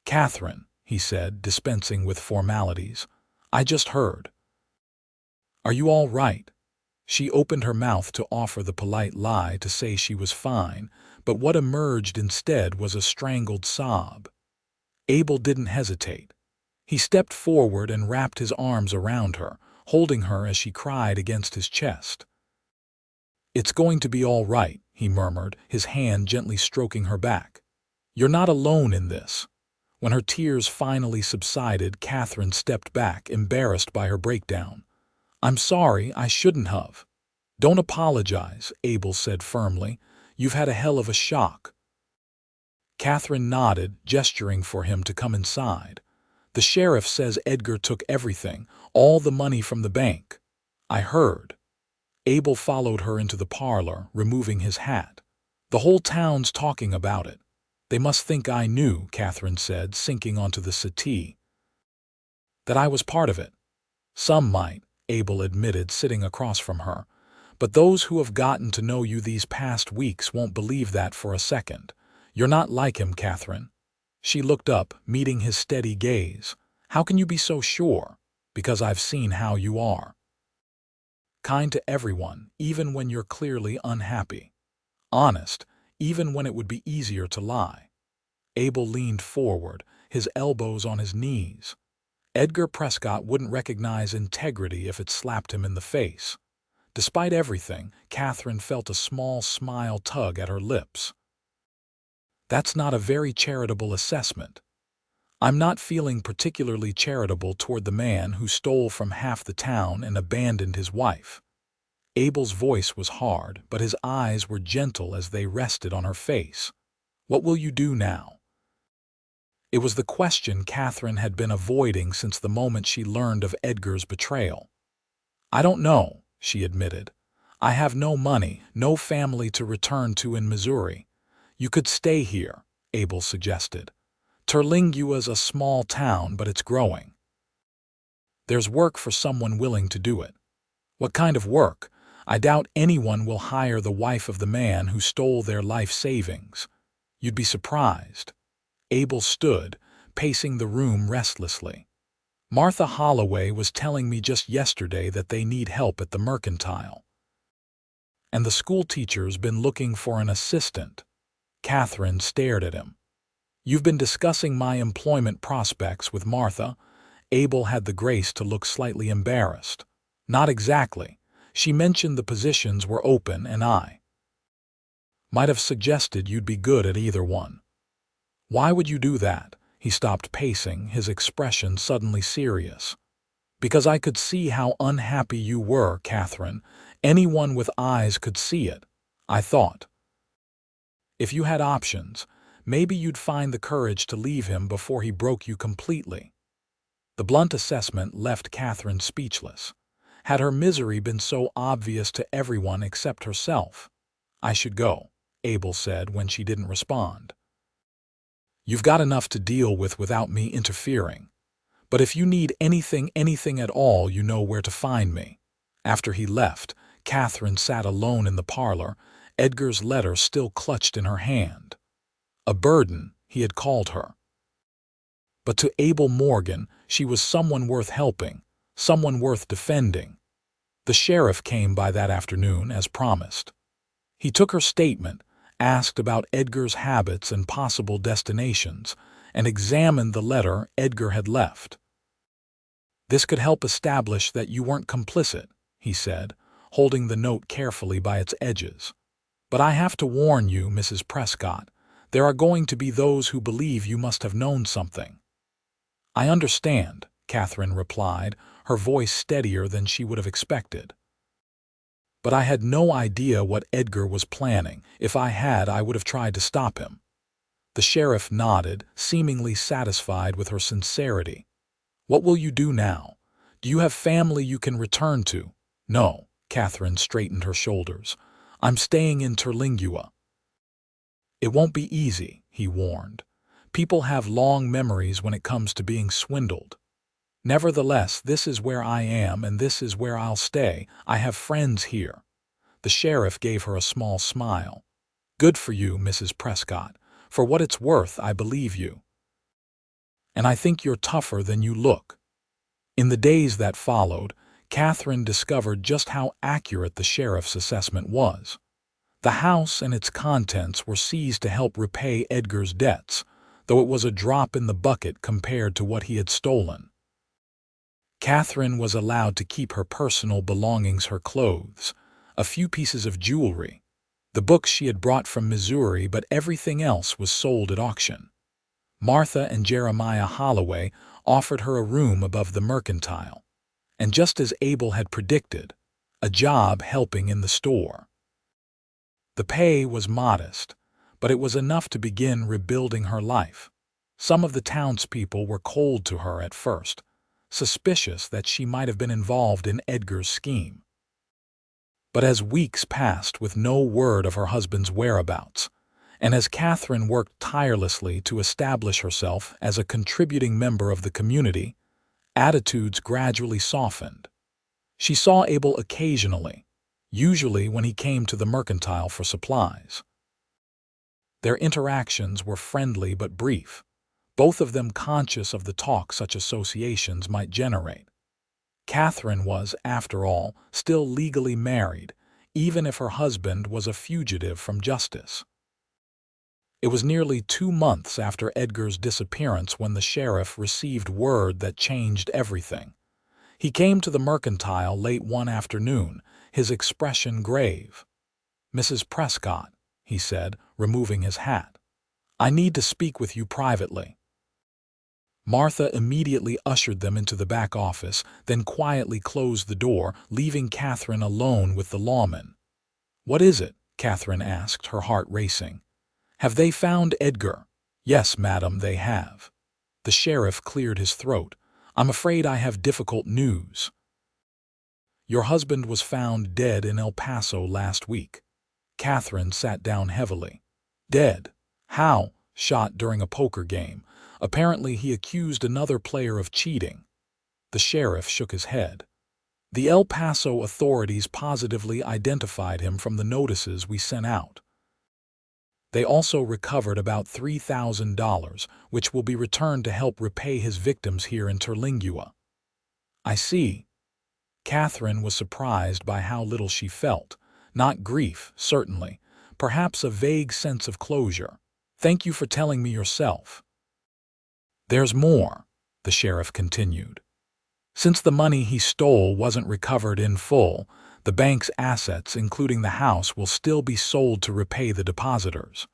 "Kathryn," he said, dispensing with formalities, "I just heard. Are you all right?" She opened her mouth to offer the polite lie to say she was fine, but what emerged instead was a strangled sob. Abel didn't hesitate. He stepped forward and wrapped his arms around her, holding her as she cried against his chest. "It's going to be all right," he murmured, his hand gently stroking her back. "You're not alone in this." When her tears finally subsided, Kathryn stepped back, embarrassed by her breakdown. "I'm sorry, I shouldn't have." "Don't apologize," Abel said firmly. "You've had a hell of a shock." Kathryn nodded, gesturing for him to come inside. "The sheriff says Edgar took everything, all the money from the bank. I heard." Abel followed her into the parlor, removing his hat. "The whole town's talking about it. They must think I knew," Kathryn said, sinking onto the settee. "That I was part of it." "Some might," Abel admitted, sitting across from her. "But those who have gotten to know you these past weeks won't believe that for a second. You're not like him, Kathryn." She looked up, meeting his steady gaze. "How can you be so sure?" "Because I've seen how you are. Kind to everyone, even when you're clearly unhappy. Honest, even when it would be easier to lie." Abel leaned forward, his elbows on his knees. Edgar Prescott wouldn't recognize integrity if it slapped him in the face. Despite everything, Kathryn felt a small smile tug at her lips. "That's not a very charitable assessment." "I'm not feeling particularly charitable toward the man who stole from half the town and abandoned his wife." Abel's voice was hard, but his eyes were gentle as they rested on her face. "What will you do now?" It was the question Kathryn had been avoiding since the moment she learned of Edgar's betrayal. "I don't know," she admitted. "I have no money, no family to return to in Missouri." "You could stay here," Abel suggested. "Terlingua's a small town, but it's growing. There's work for someone willing to do it." "What kind of work?" "I doubt anyone will hire the wife of the man who stole their life savings." "You'd be surprised." Abel stood, pacing the room restlessly. "Martha Holloway was telling me just yesterday that they need help at the Mercantile. And the school teacher's been looking for an assistant." Kathryn stared at him. "You've been discussing my employment prospects with Martha?" Abel had the grace to look slightly embarrassed. "Not exactly. She mentioned the positions were open and I might have suggested you'd be good at either one." "Why would you do that?" He stopped pacing, his expression suddenly serious. "Because I could see how unhappy you were, Kathryn. Anyone with eyes could see it. I thought, if you had options, maybe you'd find the courage to leave him before he broke you completely." The blunt assessment left Kathryn speechless. Had her misery been so obvious to everyone except herself? "I should go," Abel said when she didn't respond. "You've got enough to deal with without me interfering. But if you need anything at all, you know where to find me." After he left, Kathryn sat alone in the parlor, Edgar's letter still clutched in her hand. A burden, he had called her. But to Abel Morgan, she was someone worth helping, someone worth defending. The sheriff came by that afternoon, as promised. He took her statement, asked about Edgar's habits and possible destinations, and examined the letter Edgar had left. "This could help establish that you weren't complicit," he said, holding the note carefully by its edges. "But I have to warn you, Mrs. Prescott, there are going to be those who believe you must have known something." "I understand," Kathryn replied, her voice steadier than she would have expected. "But I had no idea what Edgar was planning. If I had, I would have tried to stop him." The sheriff nodded, seemingly satisfied with her sincerity. "What will you do now? Do you have family you can return to?" "No," Kathryn straightened her shoulders. "I'm staying in Terlingua." "It won't be easy," he warned. "People have long memories when it comes to being swindled. Nevertheless, this is where I am and this is where I'll stay. I have friends here." The sheriff gave her a small smile. "Good for you, Mrs. Prescott. For what it's worth, I believe you. And I think you're tougher than you look." In the days that followed, Kathryn discovered just how accurate the sheriff's assessment was. The house and its contents were seized to help repay Edgar's debts, though it was a drop in the bucket compared to what he had stolen. Kathryn was allowed to keep her personal belongings, her clothes, a few pieces of jewelry, the books she had brought from Missouri, but everything else was sold at auction. Martha and Jeremiah Holloway offered her a room above the mercantile, and just as Abel had predicted, a job helping in the store. The pay was modest, but it was enough to begin rebuilding her life. Some of the townspeople were cold to her at first, suspicious that she might have been involved in Edgar's scheme. But as weeks passed with no word of her husband's whereabouts, and as Kathryn worked tirelessly to establish herself as a contributing member of the community, attitudes gradually softened. She saw Abel occasionally, usually when he came to the mercantile for supplies. Their interactions were friendly but brief, both of them conscious of the talk such associations might generate. Kathryn was, after all, still legally married, even if her husband was a fugitive from justice. It was nearly 2 months after Edgar's disappearance when the sheriff received word that changed everything. He came to the mercantile late one afternoon, his expression grave. "Mrs. Prescott," he said, removing his hat, "I need to speak with you privately." Martha immediately ushered them into the back office, then quietly closed the door, leaving Kathryn alone with the lawman. "What is it?" Kathryn asked, her heart racing. "Have they found Edgar?" "Yes, madam, they have." The sheriff cleared his throat. "I'm afraid I have difficult news. Your husband was found dead in El Paso last week." Kathryn sat down heavily. "Dead? How?" "Shot during a poker game. Apparently he accused another player of cheating." The sheriff shook his head. "The El Paso authorities positively identified him from the notices we sent out. They also recovered about $3,000, which will be returned to help repay his victims here in Terlingua." "I see." Kathryn was surprised by how little she felt. Not grief, certainly. Perhaps a vague sense of closure. "Thank you for telling me yourself." "There's more," the sheriff continued. "Since the money he stole wasn't recovered in full, the bank's assets, including the house, will still be sold to repay the depositors.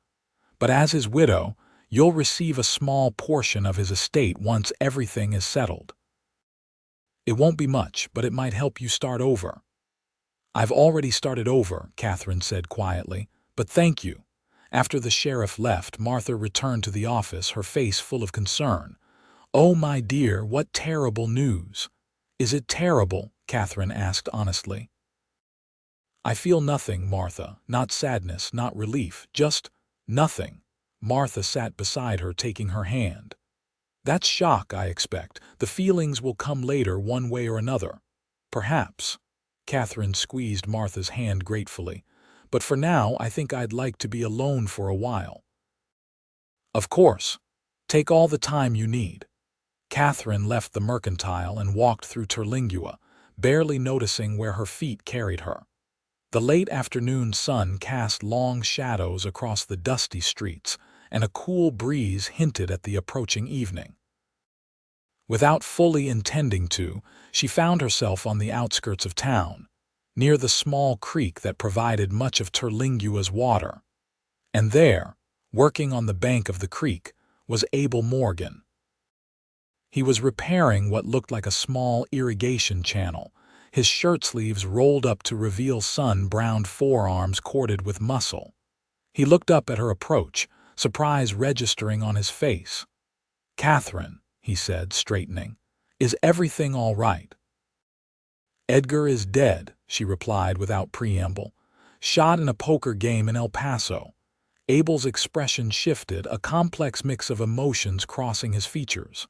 But as his widow, you'll receive a small portion of his estate once everything is settled. It won't be much, but it might help you start over." "I've already started over," Kathryn said quietly, "but thank you." After the sheriff left, Martha returned to the office, her face full of concern. "Oh, my dear, what terrible news." "Is it terrible?" Kathryn asked honestly. "I feel nothing, Martha, not sadness, not relief, just nothing." Martha sat beside her, taking her hand. "That's shock, I expect. The feelings will come later one way or another. Perhaps." Kathryn squeezed Martha's hand gratefully. "But for now, I think I'd like to be alone for a while." "Of course. Take all the time you need." Kathryn left the mercantile and walked through Terlingua, barely noticing where her feet carried her. The late afternoon sun cast long shadows across the dusty streets, and a cool breeze hinted at the approaching evening. Without fully intending to, she found herself on the outskirts of town, near the small creek that provided much of Terlingua's water. And there, working on the bank of the creek, was Abel Morgan. He was repairing what looked like a small irrigation channel, his shirt sleeves rolled up to reveal sun-browned forearms corded with muscle. He looked up at her approach, surprise registering on his face. "Kathryn," he said, straightening, "is everything all right?" "Edgar is dead," she replied without preamble. "Shot in a poker game in El Paso." Abel's expression shifted, a complex mix of emotions crossing his features.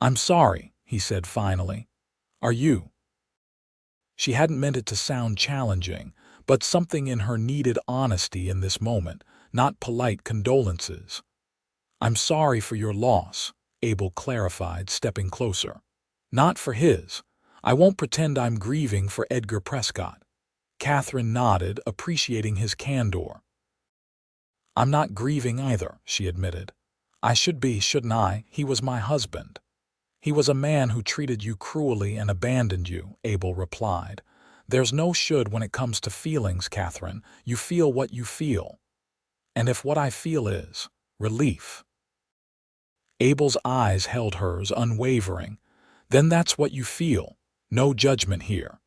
"I'm sorry," he said finally. "Are you?" She hadn't meant it to sound challenging, but something in her needed honesty in this moment, not polite condolences. "I'm sorry for your loss," Abel clarified, stepping closer. "Not for his. I won't pretend I'm grieving for Edgar Prescott." Kathryn nodded, appreciating his candor. "I'm not grieving either," she admitted. "I should be, shouldn't I? He was my husband." "He was a man who treated you cruelly and abandoned you," Abel replied. "There's no should when it comes to feelings, Kathryn. You feel what you feel. And if what I feel is relief." Abel's eyes held hers, unwavering. "Then that's what you feel. No judgment here."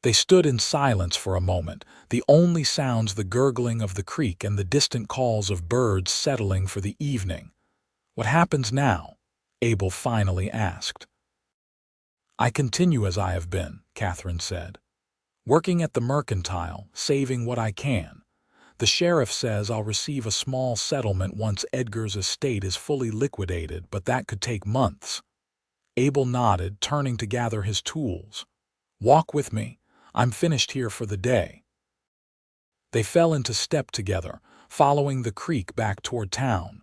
They stood in silence for a moment, the only sounds the gurgling of the creek and the distant calls of birds settling for the evening. "What happens now?" Abel finally asked. "I continue as I have been," Kathryn said. "Working at the mercantile, saving what I can. The sheriff says I'll receive a small settlement once Edgar's estate is fully liquidated, but that could take months." Abel nodded, turning to gather his tools. "Walk with me. I'm finished here for the day." They fell into step together, following the creek back toward town.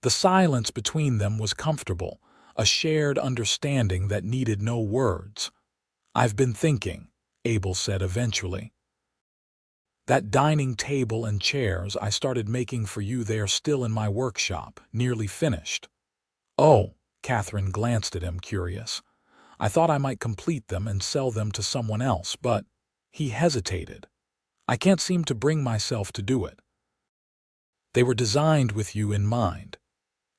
The silence between them was comfortable, a shared understanding that needed no words. "I've been thinking," Abel said eventually. "That dining table and chairs I started making for you, they're still in my workshop, nearly finished." "Oh," Kathryn glanced at him, curious. "I thought I might complete them and sell them to someone else, but—" He hesitated. "I can't seem to bring myself to do it." "They were designed with you in mind."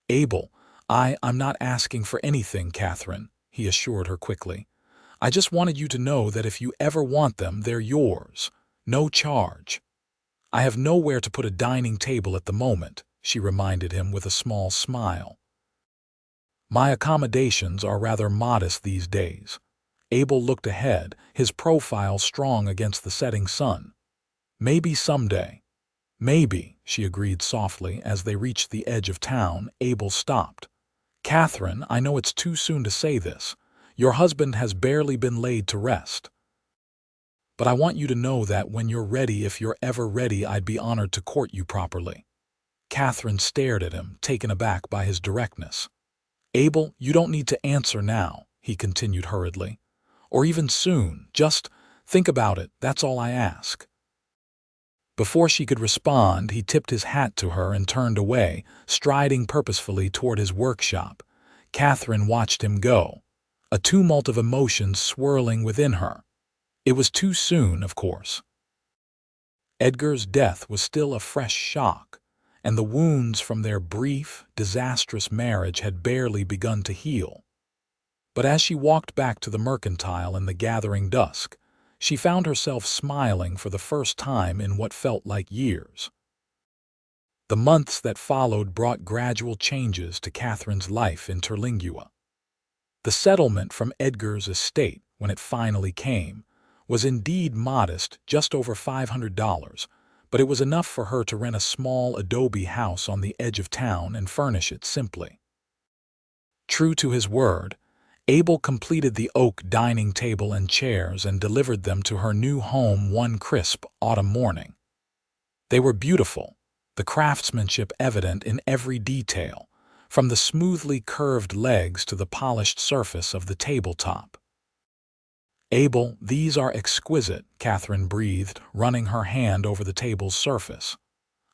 "Abel, I'm not asking for anything, Kathryn," he assured her quickly. "I just wanted you to know that if you ever want them, they're yours. No charge." "I have nowhere to put a dining table at the moment," she reminded him with a small smile. "My accommodations are rather modest these days." Abel looked ahead, his profile strong against the setting sun. "Maybe someday." "Maybe," she agreed softly. As they reached the edge of town, Abel stopped. "Kathryn, I know it's too soon to say this. Your husband has barely been laid to rest. But I want you to know that when you're ready, if you're ever ready, I'd be honored to court you properly." Kathryn stared at him, taken aback by his directness. "Abel, you don't need to answer now," he continued hurriedly. "Or even soon. Just think about it, that's all I ask." Before she could respond, he tipped his hat to her and turned away, striding purposefully toward his workshop. Kathryn watched him go, a tumult of emotions swirling within her. It was too soon, of course. Edgar's death was still a fresh shock, and the wounds from their brief, disastrous marriage had barely begun to heal. But as she walked back to the mercantile in the gathering dusk, she found herself smiling for the first time in what felt like years. The months that followed brought gradual changes to Kathryn's life in Terlingua. The settlement from Edgar's estate, when it finally came, was indeed modest, just over $500, but it was enough for her to rent a small adobe house on the edge of town and furnish it simply. True to his word, Abel completed the oak dining table and chairs and delivered them to her new home one crisp autumn morning. They were beautiful, the craftsmanship evident in every detail, from the smoothly curved legs to the polished surface of the tabletop. "Abel, these are exquisite," Kathryn breathed, running her hand over the table's surface.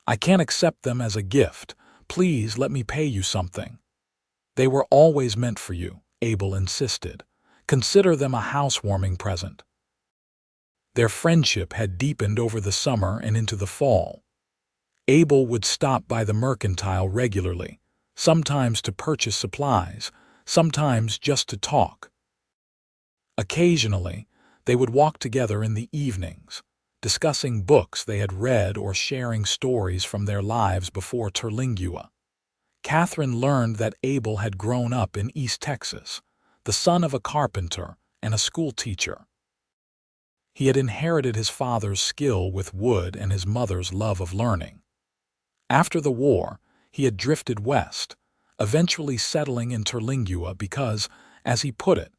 "I can't accept them as a gift. Please let me pay you something." "They were always meant for you," Abel insisted. "Consider them a housewarming present." Their friendship had deepened over the summer and into the fall. Abel would stop by the mercantile regularly, sometimes to purchase supplies, sometimes just to talk. Occasionally, they would walk together in the evenings, discussing books they had read or sharing stories from their lives before Terlingua. Kathryn learned that Abel had grown up in East Texas, the son of a carpenter and a school teacher. He had inherited his father's skill with wood and his mother's love of learning. After the war, he had drifted west, eventually settling in Terlingua because, as he put it,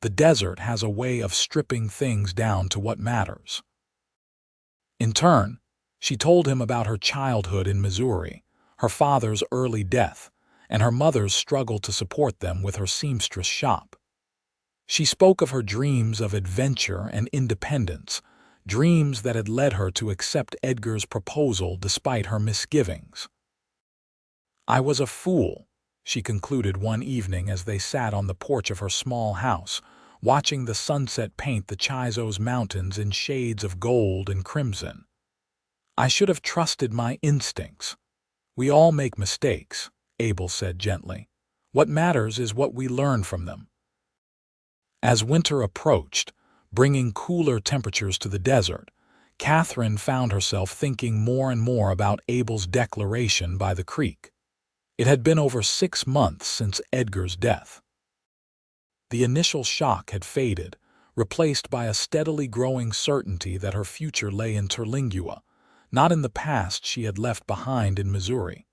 the desert has a way of stripping things down to what matters. In turn, she told him about her childhood in Missouri, her father's early death, and her mother's struggle to support them with her seamstress shop. She spoke of her dreams of adventure and independence, dreams that had led her to accept Edgar's proposal despite her misgivings. "I was a fool," she concluded one evening as they sat on the porch of her small house, watching the sunset paint the Chisos Mountains in shades of gold and crimson. "I should have trusted my instincts." "We all make mistakes," Abel said gently. "What matters is what we learn from them." As winter approached, bringing cooler temperatures to the desert, Kathryn found herself thinking more and more about Abel's declaration by the creek. It had been over 6 months since Edgar's death. The initial shock had faded, replaced by a steadily growing certainty that her future lay in Terlingua, not in the past she had left behind in Missouri.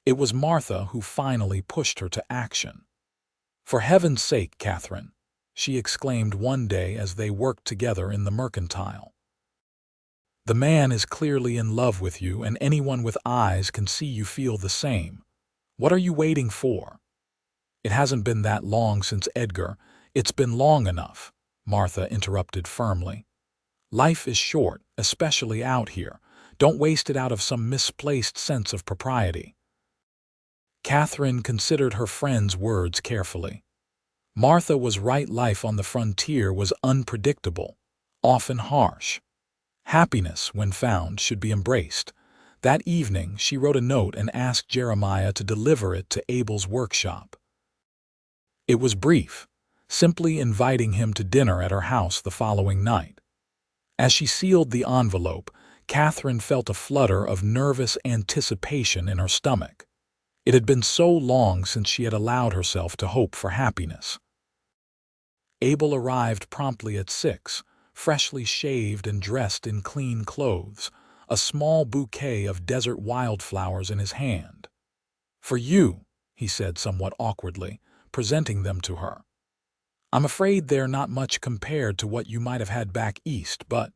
It was Martha who finally pushed her to action. "For heaven's sake, Kathryn," she exclaimed one day as they worked together in the mercantile. "The man is clearly in love with you, and anyone with eyes can see you feel the same. What are you waiting for?" "It hasn't been that long since Edgar. It's been long enough," Martha interrupted firmly. "Life is short, especially out here. Don't waste it out of some misplaced sense of propriety." Kathryn considered her friend's words carefully. Martha was right. Life on the frontier was unpredictable, often harsh. Happiness, when found, should be embraced. That evening, she wrote a note and asked Jeremiah to deliver it to Abel's workshop. It was brief, simply inviting him to dinner at her house the following night. As she sealed the envelope, Kathryn felt a flutter of nervous anticipation in her stomach. It had been so long since she had allowed herself to hope for happiness. Abel arrived promptly at 6, freshly shaved and dressed in clean clothes, a small bouquet of desert wildflowers in his hand. "For you," he said somewhat awkwardly, presenting them to her. "I'm afraid they're not much compared to what you might have had back east, but—"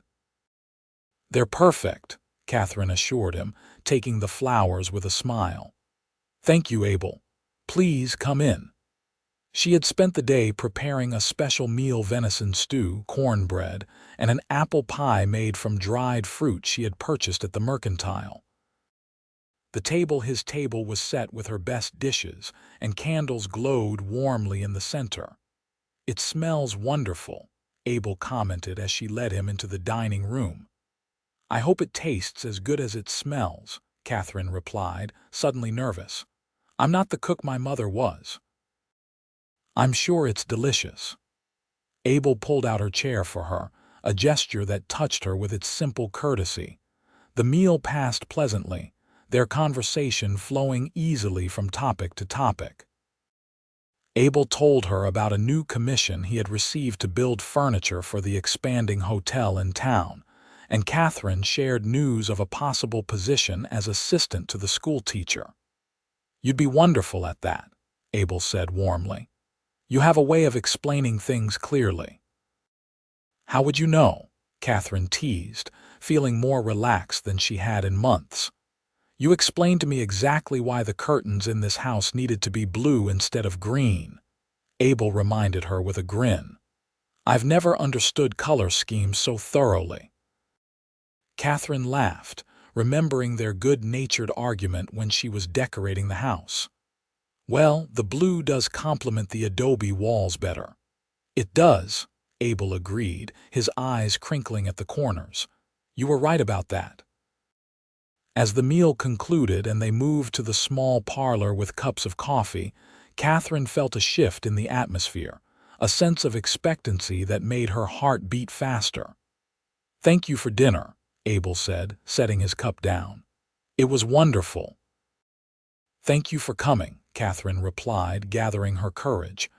"They're perfect," Kathryn assured him, taking the flowers with a smile. "Thank you, Abel. Please come in." She had spent the day preparing a special meal: venison stew, cornbread, and an apple pie made from dried fruit she had purchased at the mercantile. His table was set with her best dishes, and candles glowed warmly in the center. "It smells wonderful," Abel commented as she led him into the dining room. "I hope it tastes as good as it smells," Kathryn replied, suddenly nervous. "I'm not the cook my mother was." "I'm sure it's delicious." Abel pulled out her chair for her, a gesture that touched her with its simple courtesy. The meal passed pleasantly, their conversation flowing easily from topic to topic. Abel told her about a new commission he had received to build furniture for the expanding hotel in town, and Kathryn shared news of a possible position as assistant to the school teacher. "You'd be wonderful at that," Abel said warmly. You have a way of explaining things clearly. How would you know? Kathryn teased, feeling more relaxed than she had in months. You explained to me exactly why the curtains in this house needed to be blue instead of green. Abel reminded her with a grin. I've never understood color schemes so thoroughly. Kathryn laughed, remembering their good-natured argument when she was decorating the house. Well, the blue does complement the adobe walls better. It does, Abel agreed, his eyes crinkling at the corners. You were right about that. As the meal concluded and they moved to the small parlor with cups of coffee, Kathryn felt a shift in the atmosphere, a sense of expectancy that made her heart beat faster. Thank you for dinner, Abel said, setting his cup down. It was wonderful. Thank you for coming, Kathryn replied, gathering her courage.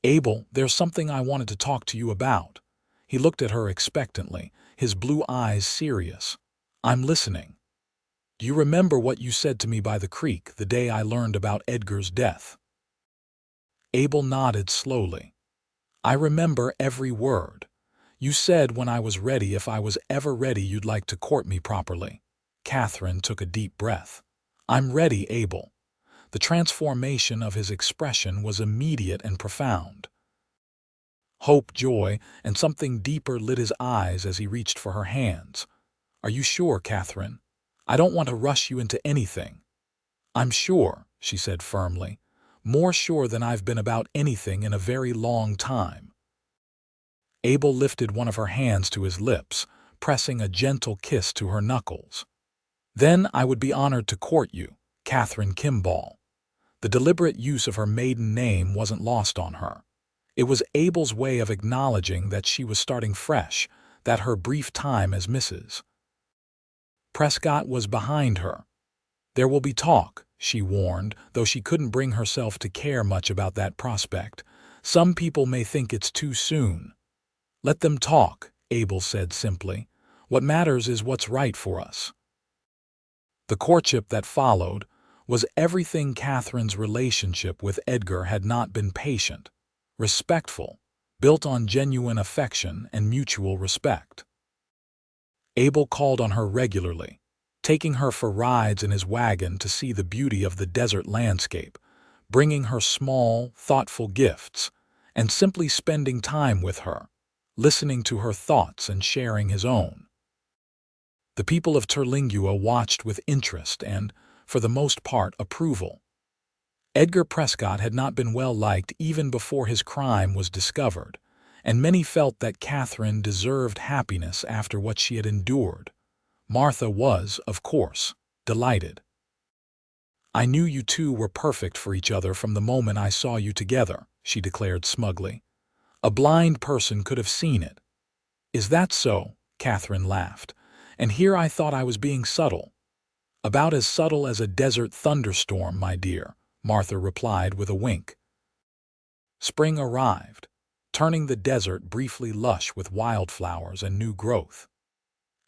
Abel, there's something I wanted to talk to you about. He looked at her expectantly, his blue eyes serious. I'm listening. Do you remember what you said to me by the creek the day I learned about Edgar's death? Abel nodded slowly. I remember every word. You said when I was ready, if I was ever ready, you'd like to court me properly. Kathryn took a deep breath. I'm ready, Abel. The transformation of his expression was immediate and profound. Hope, joy, and something deeper lit his eyes as he reached for her hands. Are you sure, Kathryn? I don't want to rush you into anything. I'm sure, she said firmly, more sure than I've been about anything in a very long time. Abel lifted one of her hands to his lips, pressing a gentle kiss to her knuckles. Then I would be honored to court you, Kathryn Kimball. The deliberate use of her maiden name wasn't lost on her. It was Abel's way of acknowledging that she was starting fresh, that her brief time as Mrs. Prescott was behind her. There will be talk, she warned, though she couldn't bring herself to care much about that prospect. Some people may think it's too soon. Let them talk, Abel said simply. What matters is what's right for us. The courtship that followed was everything Kathryn's relationship with Edgar had not been: patient, respectful, built on genuine affection and mutual respect. Abel called on her regularly, taking her for rides in his wagon to see the beauty of the desert landscape, bringing her small, thoughtful gifts, and simply spending time with her, listening to her thoughts and sharing his own. The people of Terlingua watched with interest and, for the most part, approval. Edgar Prescott had not been well liked even before his crime was discovered, and many felt that Kathryn deserved happiness after what she had endured. Martha was, of course, delighted. I knew you two were perfect for each other from the moment I saw you together, she declared smugly. A blind person could have seen it. Is that so? Kathryn laughed. And here I thought I was being subtle. About as subtle as a desert thunderstorm, my dear, Martha replied with a wink. Spring arrived, turning the desert briefly lush with wildflowers and new growth.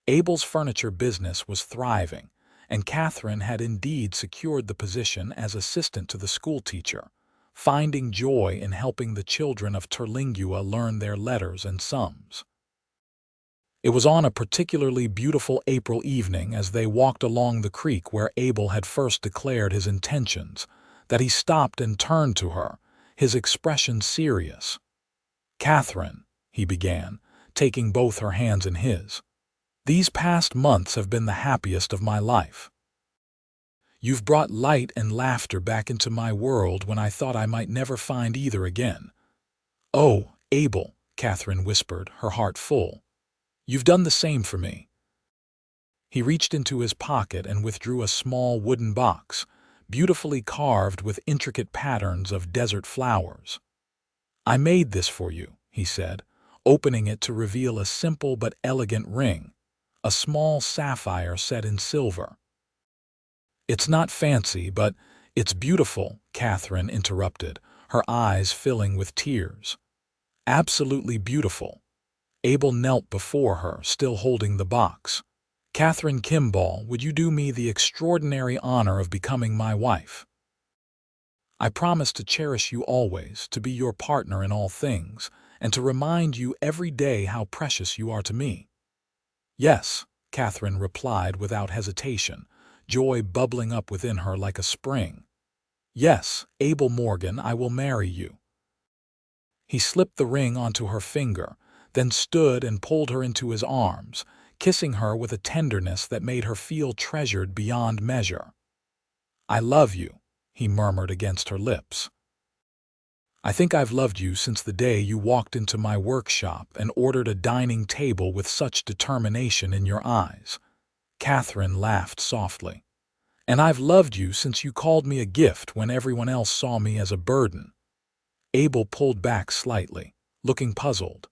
Abel's furniture business was thriving, and Kathryn had indeed secured the position as assistant to the schoolteacher, finding joy in helping the children of Terlingua learn their letters and sums. It was on a particularly beautiful April evening as they walked along the creek where Abel had first declared his intentions, that he stopped and turned to her, his expression serious. Kathryn, he began, taking both her hands in his. These past months have been the happiest of my life. You've brought light and laughter back into my world when I thought I might never find either again. Oh, Abel, Kathryn whispered, her heart full. You've done the same for me. He reached into his pocket and withdrew a small wooden box, beautifully carved with intricate patterns of desert flowers. I made this for you, he said, opening it to reveal a simple but elegant ring, a small sapphire set in silver. It's not fancy, but it's beautiful, Kathryn interrupted, her eyes filling with tears. Absolutely beautiful. Abel knelt before her, still holding the box. Kathryn Kimball, would you do me the extraordinary honor of becoming my wife? I promise to cherish you always, to be your partner in all things, and to remind you every day how precious you are to me." "Yes," Kathryn replied without hesitation, joy bubbling up within her like a spring. "Yes, Abel Morgan, I will marry you." He slipped the ring onto her finger, then stood and pulled her into his arms, kissing her with a tenderness that made her feel treasured beyond measure. "I love you," he murmured against her lips. "I think I've loved you since the day you walked into my workshop and ordered a dining table with such determination in your eyes." Kathryn laughed softly. "And I've loved you since you called me a gift when everyone else saw me as a burden." Abel pulled back slightly, looking puzzled.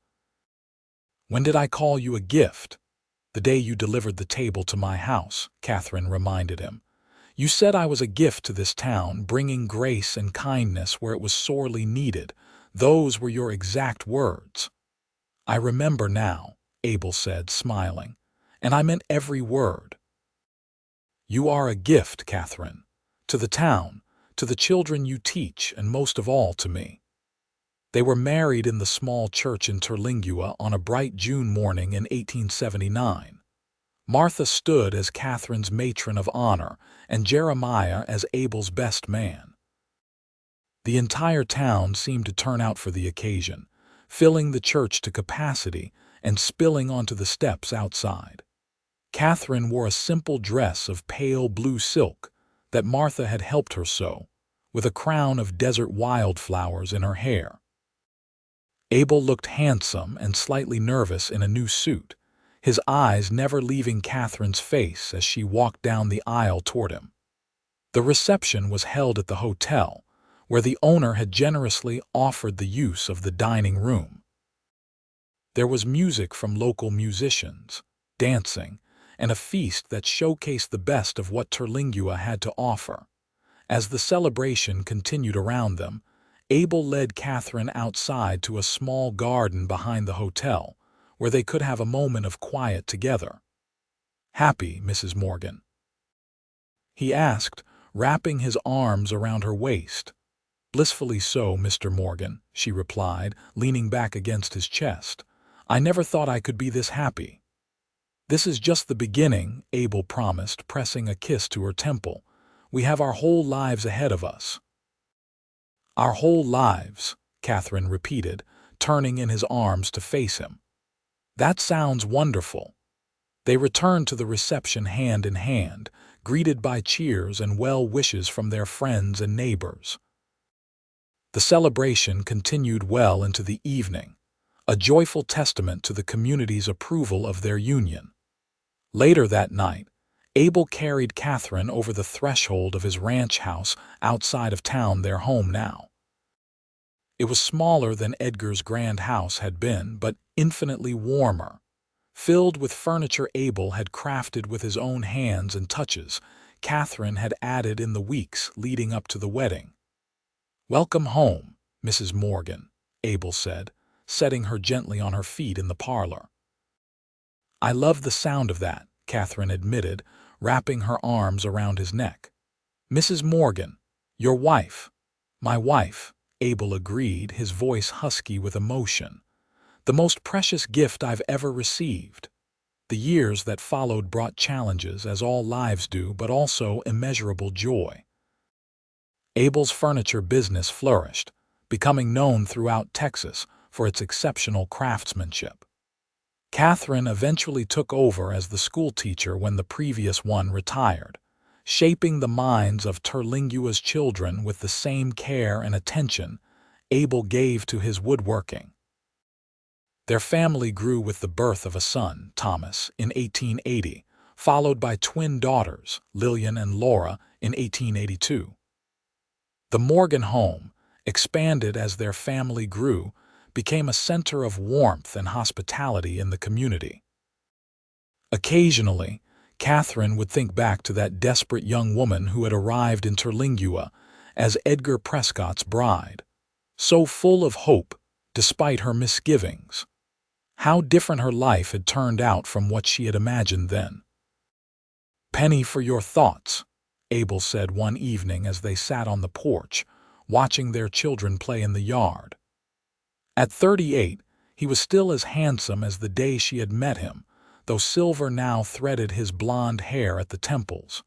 "When did I call you a gift?" "The day you delivered the table to my house," Kathryn reminded him. "You said I was a gift to this town, bringing grace and kindness where it was sorely needed. Those were your exact words." "I remember now," Abel said, smiling, "and I meant every word. You are a gift, Kathryn, to the town, to the children you teach, and most of all to me." They were married in the small church in Terlingua on a bright June morning in 1879. Martha stood as Kathryn's matron of honor and Jeremiah as Abel's best man. The entire town seemed to turn out for the occasion, filling the church to capacity and spilling onto the steps outside. Kathryn wore a simple dress of pale blue silk that Martha had helped her sew, with a crown of desert wildflowers in her hair. Abel looked handsome and slightly nervous in a new suit, his eyes never leaving Kathryn's face as she walked down the aisle toward him. The reception was held at the hotel, where the owner had generously offered the use of the dining room. There was music from local musicians, dancing, and a feast that showcased the best of what Terlingua had to offer. As the celebration continued around them, Abel led Kathryn outside to a small garden behind the hotel, where they could have a moment of quiet together. "Happy, Mrs. Morgan?" he asked, wrapping his arms around her waist. "Blissfully so, Mr. Morgan," she replied, leaning back against his chest. "I never thought I could be this happy." "This is just the beginning," Abel promised, pressing a kiss to her temple. "We have our whole lives ahead of us." "Our whole lives," Kathryn repeated, turning in his arms to face him. "That sounds wonderful." They returned to the reception hand in hand, greeted by cheers and well wishes from their friends and neighbors. The celebration continued well into the evening, a joyful testament to the community's approval of their union. Later that night, Abel carried Kathryn over the threshold of his ranch house outside of town, their home now. It was smaller than Edgar's grand house had been, but infinitely warmer. Filled with furniture Abel had crafted with his own hands and touches, Kathryn had added in the weeks leading up to the wedding. "Welcome home, Mrs. Morgan," Abel said, setting her gently on her feet in the parlor. "I love the sound of that," Kathryn admitted, wrapping her arms around his neck. "Mrs. Morgan, your wife." "My wife," Abel agreed, his voice husky with emotion. "The most precious gift I've ever received." The years that followed brought challenges, as all lives do, but also immeasurable joy. Abel's furniture business flourished, becoming known throughout Texas for its exceptional craftsmanship. Kathryn eventually took over as the schoolteacher when the previous one retired, shaping the minds of Terlingua's children with the same care and attention Abel gave to his woodworking. Their family grew with the birth of a son, Thomas, in 1880, followed by twin daughters, Lillian and Laura, in 1882. The Morgan home, expanded as their family grew, became a center of warmth and hospitality in the community. Occasionally, Kathryn would think back to that desperate young woman who had arrived in Terlingua as Edgar Prescott's bride, so full of hope despite her misgivings. How different her life had turned out from what she had imagined then. "Penny for your thoughts," Abel said one evening as they sat on the porch, watching their children play in the yard. At 38, he was still as handsome as the day she had met him, though silver now threaded his blonde hair at the temples.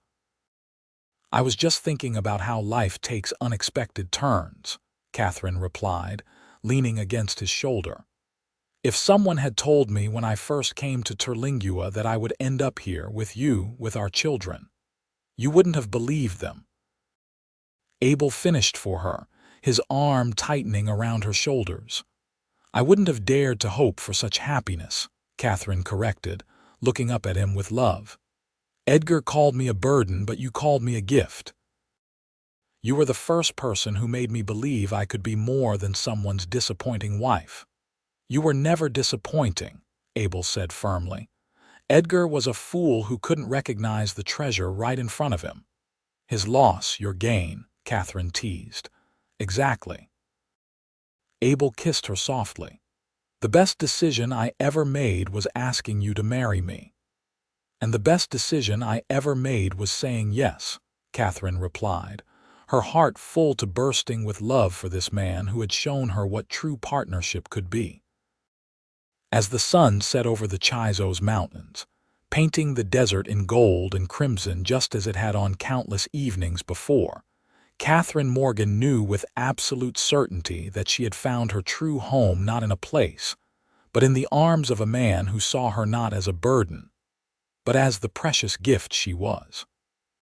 "I was just thinking about how life takes unexpected turns," Kathryn replied, leaning against his shoulder. "If someone had told me when I first came to Terlingua that I would end up here with you, with our children, you wouldn't have believed them." Abel finished for her, his arm tightening around her shoulders. "I wouldn't have dared to hope for such happiness," Kathryn corrected, looking up at him with love. "Edgar called me a burden, but you called me a gift. You were the first person who made me believe I could be more than someone's disappointing wife." "You were never disappointing," Abel said firmly. "Edgar was a fool who couldn't recognize the treasure right in front of him." "His loss, your gain," Kathryn teased. "Exactly." Abel kissed her softly. "The best decision I ever made was asking you to marry me." "And the best decision I ever made was saying yes," Kathryn replied, her heart full to bursting with love for this man who had shown her what true partnership could be. As the sun set over the Chizos Mountains, painting the desert in gold and crimson just as it had on countless evenings before, Kathryn Morgan knew with absolute certainty that she had found her true home not in a place, but in the arms of a man who saw her not as a burden, but as the precious gift she was.